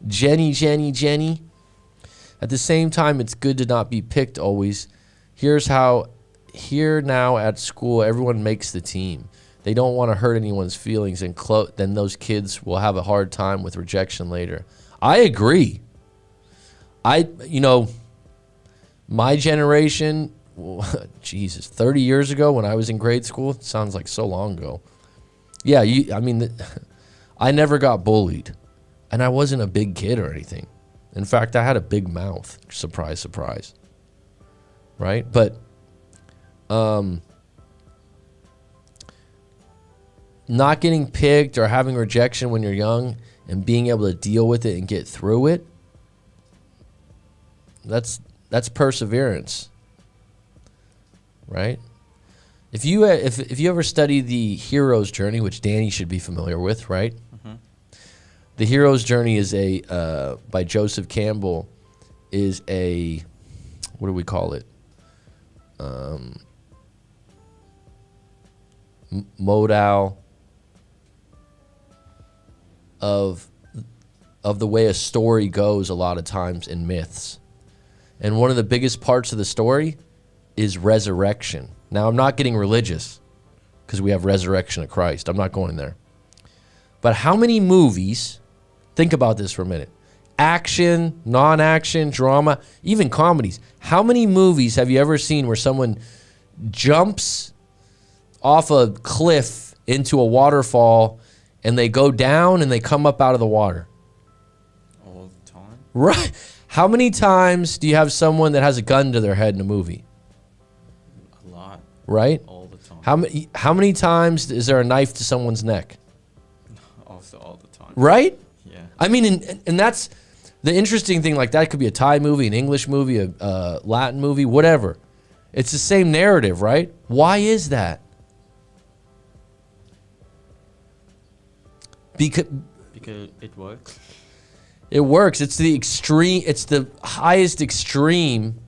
Jenny. At the same time, it's good to not be picked always. Here's how, here now at school, everyone makes the team. They don't want to hurt anyone's feelings, and then those kids will have a hard time with rejection later. I agree. My generation, Jesus, 30 years ago when I was in grade school, it sounds like so long ago. Yeah, I never got bullied, and I wasn't a big kid or anything. In fact, I had a big mouth. Surprise, surprise. Right? But not getting picked or having rejection when you're young and being able to deal with it and get through it, that's perseverance, right? If you ever study the hero's journey, which Danny should be familiar with, right? Mm-hmm. The hero's journey is by Joseph Campbell, is a, what do we call it? Modal of the way a story goes a lot of times in myths. And one of the biggest parts of the story is resurrection. Now, I'm not getting religious because we have resurrection of Christ. I'm not going there. But how many movies, think about this for a minute, action, non-action, drama, even comedies, how many movies have you ever seen where someone jumps off a cliff into a waterfall and they go down and they come up out of the water? All the time. Right. How many times do you have someone that has a gun to their head in a movie? A lot. Right? All the time. How many times is there a knife to someone's neck? Also all the right? Yeah. I mean, and that's the interesting thing. Like that could be a Thai movie, an English movie, a Latin movie, whatever. It's the same narrative, right? Why is that? Because it works. it works. It's the extreme. It's the highest extreme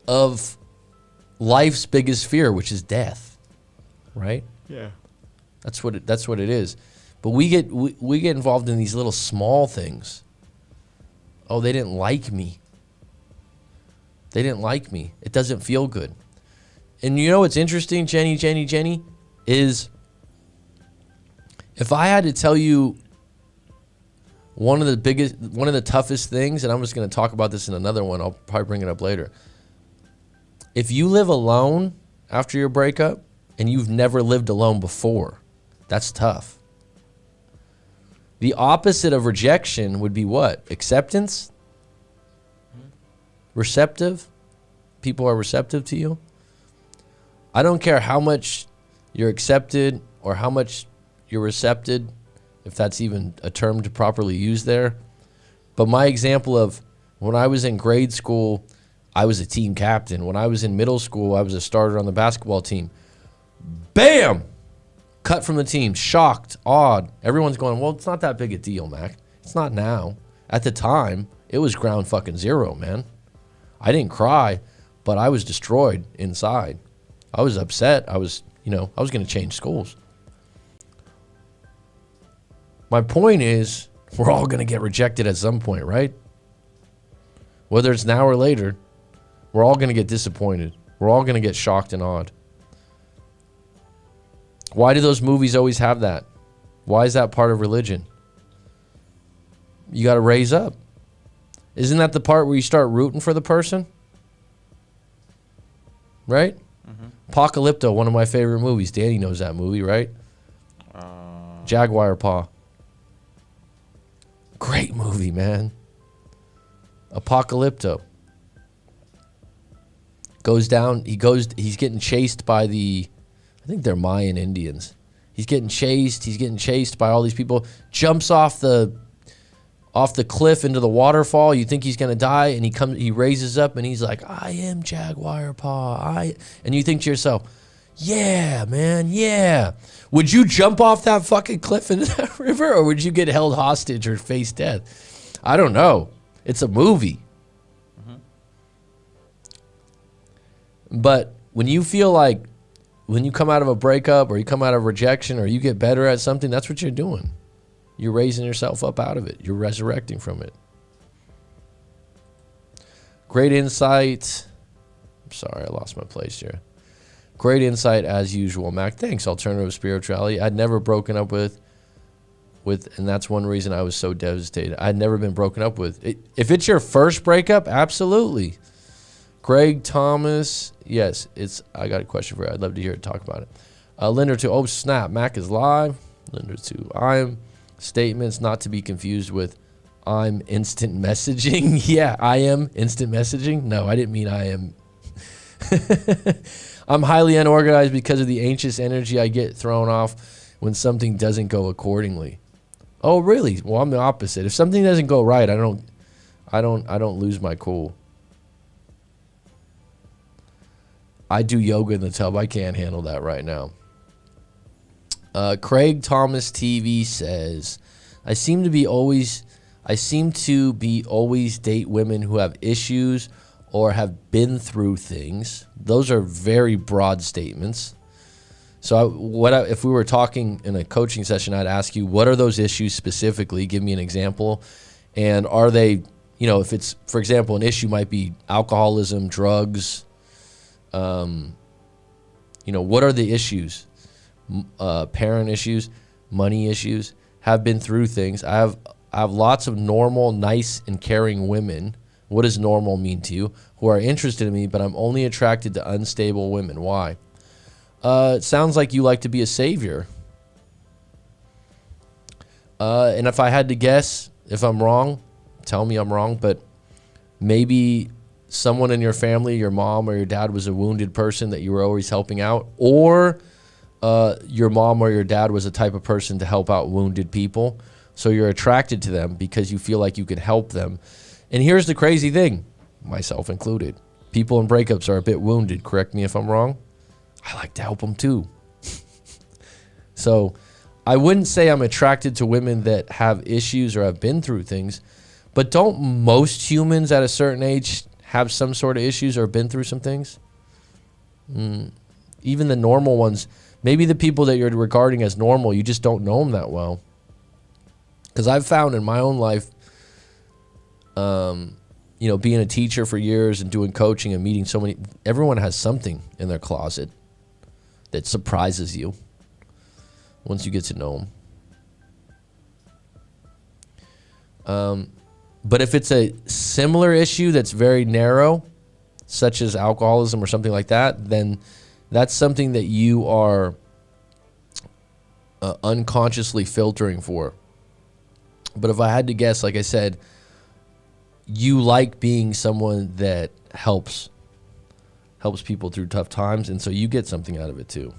of life's biggest fear, which is death, right? Yeah. That's what it is. But we get involved in these little small things. Oh, they didn't like me. They didn't like me. It doesn't feel good. And you know what's interesting, Jenny, is if I had to tell you one of the toughest things, and I'm just going to talk about this in another one, I'll probably bring it up later. If you live alone after your breakup and you've never lived alone before, that's tough. The opposite of rejection would be what? Acceptance? Receptive? People are receptive to you? I don't care how much you're accepted or how much you're recepted, if that's even a term to properly use there. But my example of when I was in grade school, I was a team captain. When I was in middle school, I was a starter on the basketball team. Bam! Cut from the team. Shocked, awed. Everyone's going, well, it's not that big a deal, Mac. It's not now. At the time, it was ground fucking zero, man. I didn't cry, but I was destroyed inside. I was upset. I was going to change schools. My point is, we're all going to get rejected at some point, right? Whether it's now or later, we're all going to get disappointed. We're all going to get shocked and awed. Why do those movies always have that? Why is that part of religion? You got to raise up. Isn't that the part where you start rooting for the person? Right? Mm-hmm. Apocalypto, one of my favorite movies. Danny knows that movie, right? Jaguar Paw. Great movie, man. Apocalypto. Goes down, he's getting chased by I think they're Mayan Indians. He's getting chased by all these people. Jumps off the cliff into the waterfall. You think he's gonna die, and he raises up and he's like, I am Jaguar Paw. And you think to yourself, yeah, man, yeah. Would you jump off that fucking cliff into that river, or would you get held hostage or face death? I don't know. It's a movie. Mm-hmm. But when you feel like, when you come out of a breakup or you come out of rejection or you get better at something, that's what you're doing. You're raising yourself up out of it. You're resurrecting from it. Great insight. I'm sorry, I lost my place here. Great insight as usual, Mac. Thanks, Alternative Spirituality. I'd never broken up with, and that's one reason I was so devastated. I'd never been broken up with. If it's your first breakup, absolutely. Greg Thomas, yes, I got a question for you. I'd love to hear it, talk about it. Linder 2, oh snap, Mac is live. Linder 2, I'm statements not to be confused with I'm instant messaging. Yeah, I am instant messaging. No, I didn't mean I am. I'm highly unorganized because of the anxious energy I get thrown off when something doesn't go accordingly. Oh, really? Well, I'm the opposite. If something doesn't go right, I don't lose my cool. I do yoga in the tub. I can't handle that right now. Craig Thomas TV says, I seem to be always date women who have issues or have been through things. Those are very broad statements. So if we were talking in a coaching session, I'd ask you, what are those issues specifically? Give me an example. And are they, if it's, for example, an issue might be alcoholism, drugs. What are the issues? Parent issues, money issues, have been through things. I have lots of normal, nice, and caring women. What does normal mean to you? Who are interested in me, but I'm only attracted to unstable women. Why? It sounds like you like to be a savior. And if I had to guess, if I'm wrong, tell me I'm wrong, but maybe someone in your family, your mom or your dad, was a wounded person that you were always helping out, or your mom or your dad was the type of person to help out wounded people. So you're attracted to them because you feel like you can help them. And here's the crazy thing, myself included. People in breakups are a bit wounded. Correct me if I'm wrong. I like to help them too. So I wouldn't say I'm attracted to women that have issues or have been through things, but don't most humans at a certain age have some sort of issues or been through some things? Even the normal ones, maybe the people that you're regarding as normal, you just don't know them that well. Because I've found in my own life, being a teacher for years and doing coaching and meeting so many, everyone has something in their closet that surprises you once you get to know them. But if it's a similar issue that's very narrow, such as alcoholism or something like that, then that's something that you are unconsciously filtering for. But if I had to guess, like I said, you like being someone that helps people through tough times, and so you get something out of it too.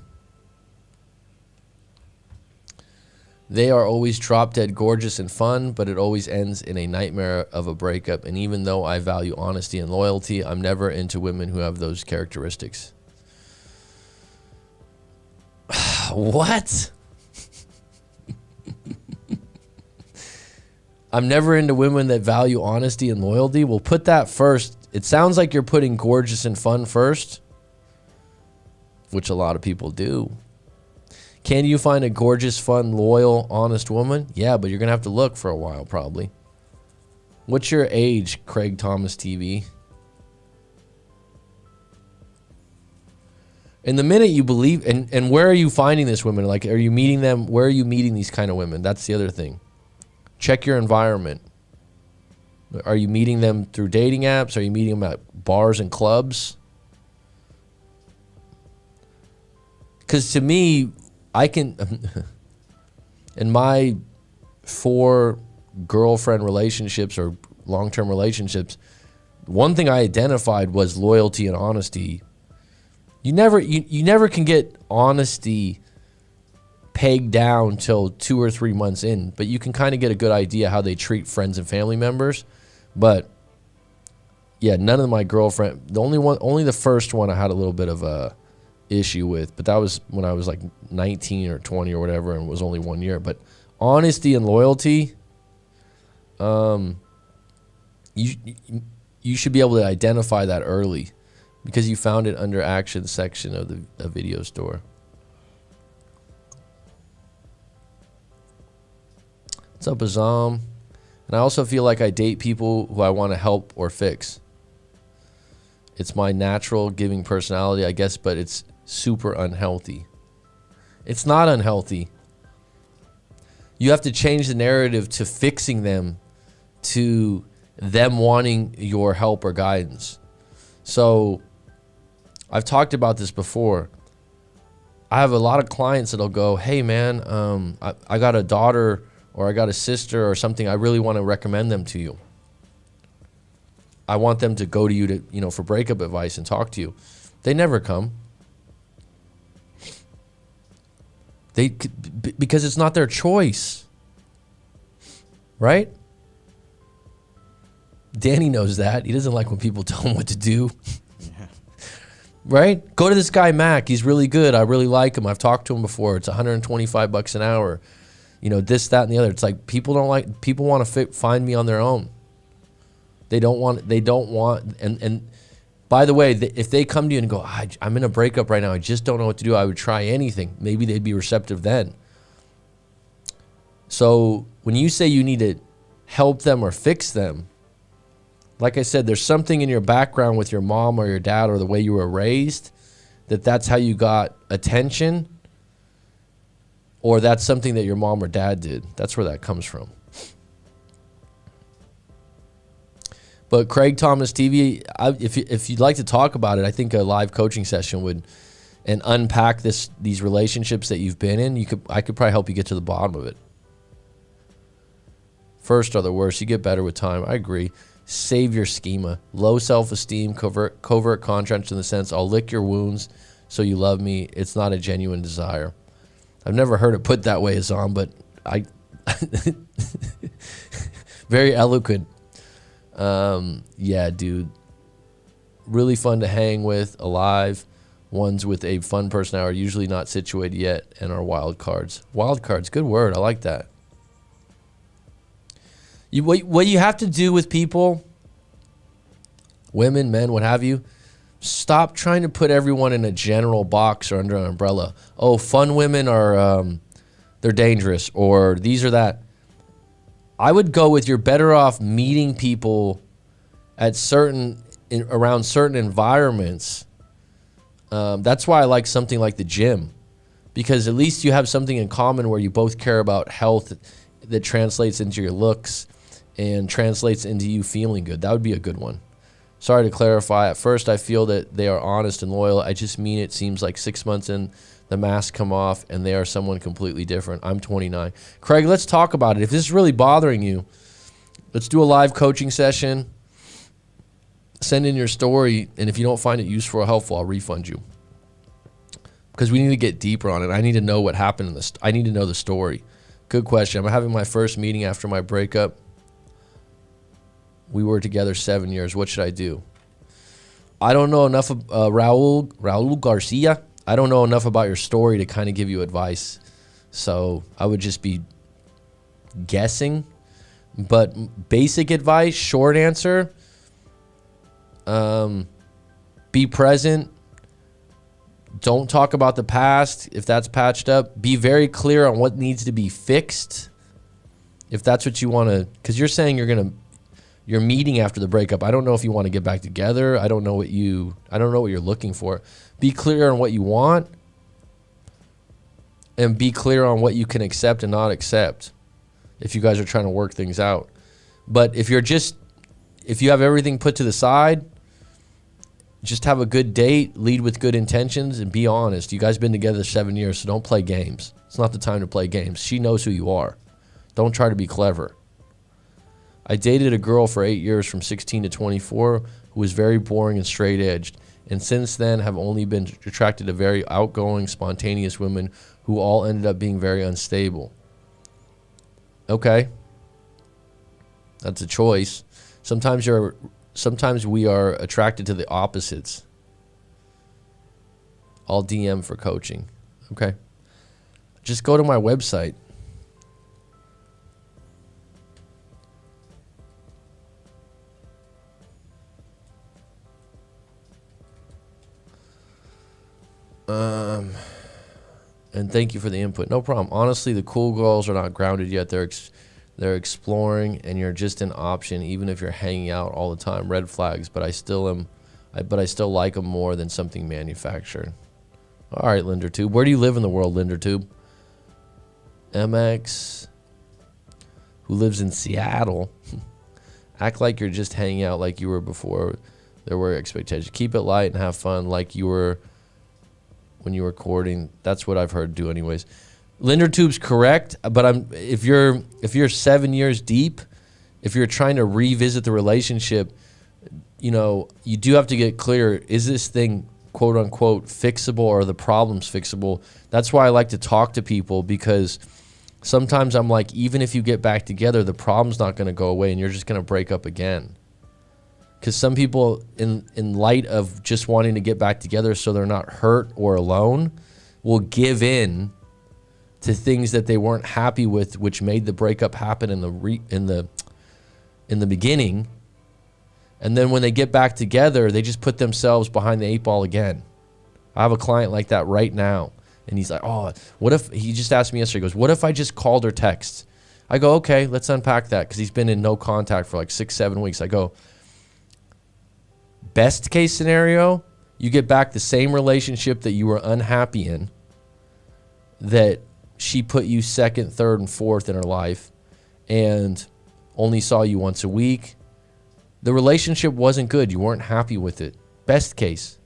They are always drop dead gorgeous and fun, but it always ends in a nightmare of a breakup. And even though I value honesty and loyalty, I'm never into women who have those characteristics. What? I'm never into women that value honesty and loyalty. We'll put that first. It sounds like you're putting gorgeous and fun first, which a lot of people do. Can you find a gorgeous, fun, loyal, honest woman? Yeah, but you're going to have to look for a while probably. What's your age, Craig Thomas TV? And the minute you believe, and where are you finding this women? Like, are you meeting them? Where are you meeting these kind of women? That's the other thing. Check your environment. Are you meeting them through dating apps? Are you meeting them at bars and clubs? Because to me, I can, in my 4 girlfriend relationships or long-term relationships, one thing I identified was loyalty and honesty. You never can get honesty pegged down till 2 or 3 months in, but you can kind of get a good idea how they treat friends and family members. But yeah, none of my girlfriend, only the first one I had a little bit of a issue with, but that was when I was like 19 or 20 or whatever, and it was only 1 year. But honesty and loyalty, you should be able to identify that early because you found it under action section of the video store. What's up, Azam? And I also feel like I date people who I want to help or fix. It's my natural giving personality, I guess, but it's super unhealthy. It's not unhealthy. You have to change the narrative to fixing them, to them wanting your help or guidance. So I've talked about this before. I have a lot of clients that'll go, hey man, I got a daughter or I got a sister or something. I really want to recommend them to you. I want them to go to you to, for breakup advice and talk to you. They never come. Because it's not their choice, right? Danny knows that. He doesn't like when people tell him what to do. Yeah. Right? Go to this guy, Mac. He's really good. I really like him. I've talked to him before. It's $125 an hour. This, that, and the other. It's like people want to find me on their own. They don't want, and by the way, if they come to you and go, I'm in a breakup right now, I just don't know what to do, I would try anything. Maybe they'd be receptive then. So when you say you need to help them or fix them, like I said, there's something in your background with your mom or your dad or the way you were raised that's how you got attention, or that's something that your mom or dad did. That's where that comes from. But Craig Thomas TV, if you'd like to talk about it, I think a live coaching session would, and unpack these relationships that you've been in. I could probably help you get to the bottom of it. First are the worst. You get better with time. I agree. Save your schema. Low self-esteem, covert contracts in the sense, I'll lick your wounds so you love me. It's not a genuine desire. I've never heard it put that way, Azam, but I very eloquent. Yeah, dude. Really fun to hang with, alive. Ones with a fun personality are usually not situated yet and are wild cards. Wild cards, good word. I like that. What you have to do with people, women, men, what have you, stop trying to put everyone in a general box or under an umbrella. Oh, fun women are, they're dangerous, or these or that. I would go with you're better off meeting people at around certain environments. That's why I like something like the gym, because at least you have something in common where you both care about health that translates into your looks and translates into you feeling good. That would be a good one. Sorry to clarify. At first, I feel that they are honest and loyal. I just mean it seems like 6 months in, the mask come off and they are someone completely different. I'm 29. Craig, let's talk about it. If this is really bothering you, let's do a live coaching session. Send in your story, and if you don't find it useful or helpful, I'll refund you. Because we need to get deeper on it. I need to know what happened in this. I need to know the story. Good question. I'm having my first meeting after my breakup. We were together 7 years. What should I do? I don't know enough of Raul Garcia. I don't know enough about your story to kind of give you advice. So I would just be guessing. But basic advice, short answer, be present. Don't talk about the past if that's patched up. Be very clear on what needs to be fixed. If that's what you want to, because you're saying you're meeting after the breakup. I don't know if you want to get back together. I don't know what you're looking for. Be clear on what you want, and be clear on what you can accept and not accept if you guys are trying to work things out. But if you have everything put to the side, just have a good date, lead with good intentions, and be honest. You guys been together 7 years, so don't play games. It's not the time to play games. She knows who you are. Don't try to be clever. I dated a girl for 8 years from 16 to 24 who was very boring and straight-edged, and since then have only been attracted to very outgoing, spontaneous women who all ended up being very unstable. Okay. That's a choice. Sometimes we are attracted to the opposites. I'll DM for coaching. Okay. Just go to my website. And thank you for the input. No problem. Honestly, the cool girls are not grounded yet. They're exploring, and you're just an option, even if you're hanging out all the time. Red flags, but I still like them more than something manufactured. All right, LinderTube. Where do you live in the world, LinderTube? MX, who lives in Seattle. Act like you're just hanging out like you were before there were expectations. Keep it light and have fun like you were when you were courting. That's what I've heard do anyways. LinderTube's correct, but if you're 7 years deep, if you're trying to revisit the relationship, you do have to get clear, is this thing quote unquote fixable, or are the problems fixable? That's why I like to talk to people, because sometimes I'm like, even if you get back together, the problem's not going to go away and you're just going to break up again. Because some people, in light of just wanting to get back together so they're not hurt or alone, will give in to things that they weren't happy with, which made the breakup happen in the beginning. And then when they get back together, they just put themselves behind the 8 ball again. I have a client like that right now, and he's like, "Oh, what if?" He just asked me yesterday. He goes, "What if I just called or text?" I go, "Okay, let's unpack that," because he's been in no contact for like 6-7 weeks. I go, best case scenario, you get back the same relationship that you were unhappy in, that she put you second, third, and fourth in her life and only saw you once a week. The relationship wasn't good. You weren't happy with it. Best case.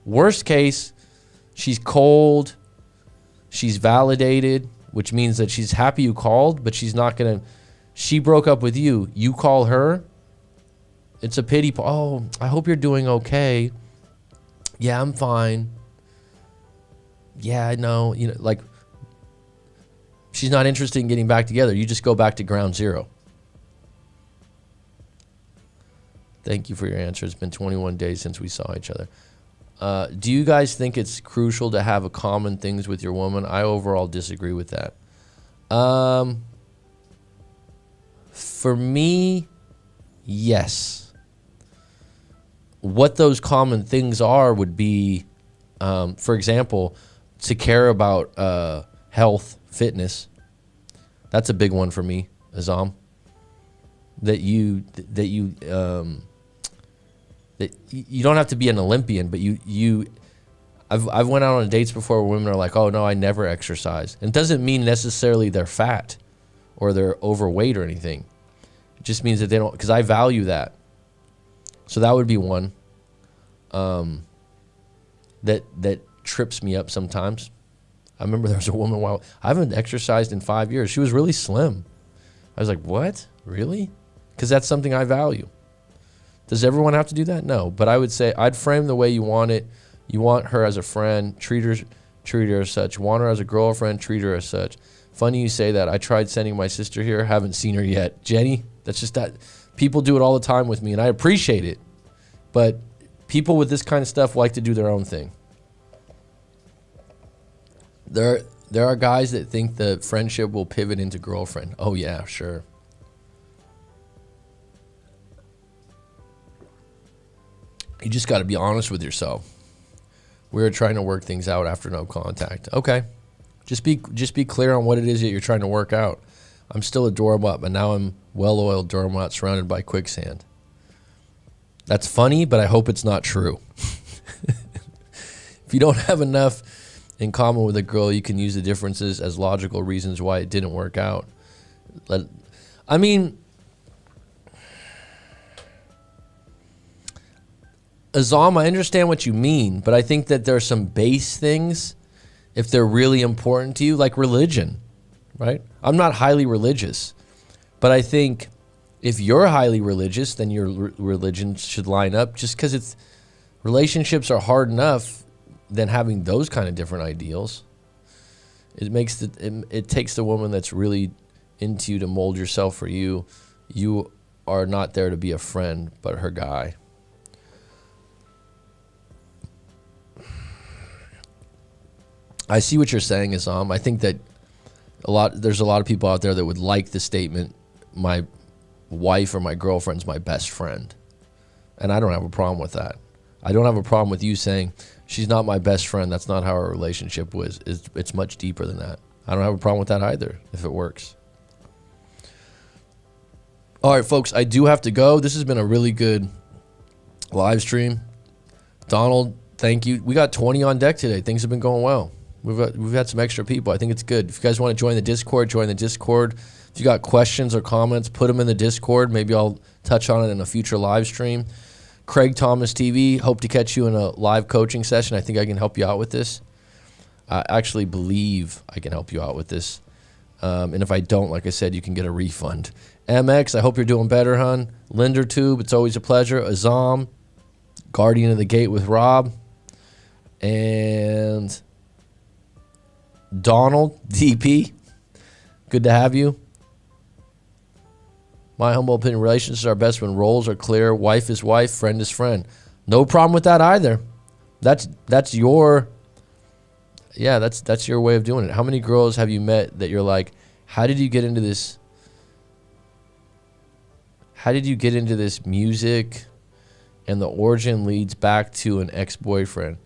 Worst case, she's cold. She's validated, which means that she's happy you called, but she's not going to. She broke up with you. You call her. It's a pity. Oh, I hope you're doing okay. Yeah, I'm fine. yeah, I know, like, she's not interested in getting back together. You just go back to ground zero. Thank you for your answer. It's been 21 days since we saw each other. Do you guys think it's crucial to have a common things with your woman? I overall disagree with that. For me, yes. What those common things are would be, for example, to care about health, fitness. That's a big one for me, Azam. That you don't have to be an Olympian, but I've went out on dates before where women are like, oh no, I never exercise. And it doesn't mean necessarily they're fat or they're overweight or anything. It just means that they don't, because I value that. So that would be one that trips me up sometimes. I remember there was a woman, I haven't exercised in 5 years. She was really slim. I was like, what? Really? Because that's something I value. Does everyone have to do that? No. But I would say I'd frame the way you want it. You want her as a friend, treat her as such. Want her as a girlfriend, treat her as such. Funny you say that. I tried sending my sister here. Haven't seen her yet. Jenny, that's just that. People do it all the time with me, and I appreciate it. But people with this kind of stuff like to do their own thing. There are guys that think the friendship will pivot into girlfriend. Oh, yeah, sure. You just got to be honest with yourself. We were trying to work things out after no contact. Okay. Just be clear on what it is that you're trying to work out. I'm still a doormat, but now I'm well-oiled doormat surrounded by quicksand. That's funny, but I hope it's not true. If you don't have enough in common with a girl, you can use the differences as logical reasons why it didn't work out. I mean, Azam, I understand what you mean, but I think that there are some base things, if they're really important to you, like religion, right? I'm not highly religious, but I think if you're highly religious, then your religion should line up. Just because relationships are hard enough than having those kind of different ideals. It takes the woman that's really into you to mold yourself for you. You are not there to be a friend, but her guy. I see what you're saying, Azam. I think that there's a lot of people out there that would like the statement, my wife or my girlfriend's my best friend. And I don't have a problem with that. I don't have a problem with you saying, she's not my best friend. That's not how our relationship was. It's much deeper than that. I don't have a problem with that either, if it works. All right, folks, I do have to go. This has been a really good live stream. Donald, thank you. We got 20 on deck today. Things have been going well. We've had some extra people. I think it's good. If you guys want to join the Discord, join the Discord. If you got questions or comments, put them in the Discord. Maybe I'll touch on it in a future live stream. Craig Thomas TV, hope to catch you in a live coaching session. I think I can help you out with this. I actually believe I can help you out with this. And if I don't, like I said, you can get a refund. MX, I hope you're doing better, hun. LinderTube, it's always a pleasure. Azam, Guardian of the Gate with Rob. And Donald, DP, good to have you. My humble opinion, relationships are best when roles are clear. Wife is wife, friend is friend. No problem with that either. That's your way of doing it. How many girls have you met that you're like, how did you get into this? How did you get into this music? And the origin leads back to an ex-boyfriend.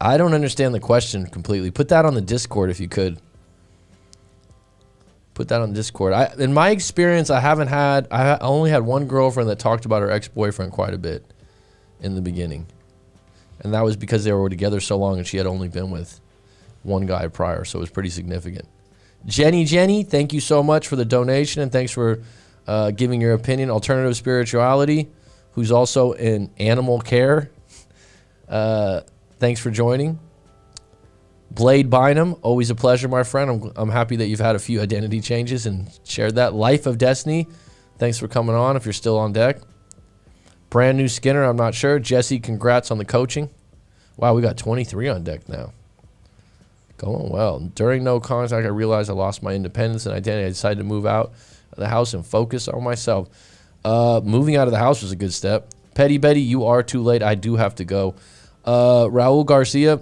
I don't understand the question completely. Put that on the Discord if you could. Put that on Discord. In my experience, I only had one girlfriend that talked about her ex-boyfriend quite a bit in the beginning. And that was because they were together so long and she had only been with one guy prior, so it was pretty significant. Jenny, thank you so much for the donation and thanks for giving your opinion. Alternative Spirituality, who's also in animal care. Thanks for joining. Blade Bynum, always a pleasure, my friend. I'm happy that you've had a few identity changes and shared that. Life of Destiny, thanks for coming on if you're still on deck. Brand new Skinner, I'm not sure. Jesse, congrats on the coaching. Wow, we got 23 on deck now. Going well. During no contact, I realized I lost my independence and identity. I decided to move out of the house and focus on myself. Moving out of the house was a good step. Petty Betty, you are too late. I do have to go. Raul Garcia,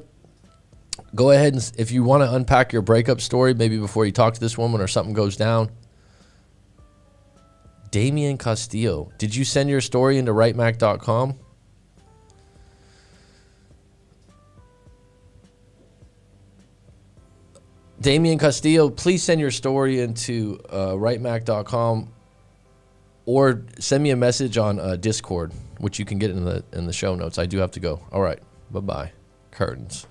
go ahead and if you want to unpack your breakup story, maybe before you talk to this woman or something goes down. Damian Castillo, did you send your story into writemac.com? Damian Castillo, please send your story into writemac.com or send me a message on Discord, which you can get in the show notes. I do have to go. All right. Bye-bye. Curtains.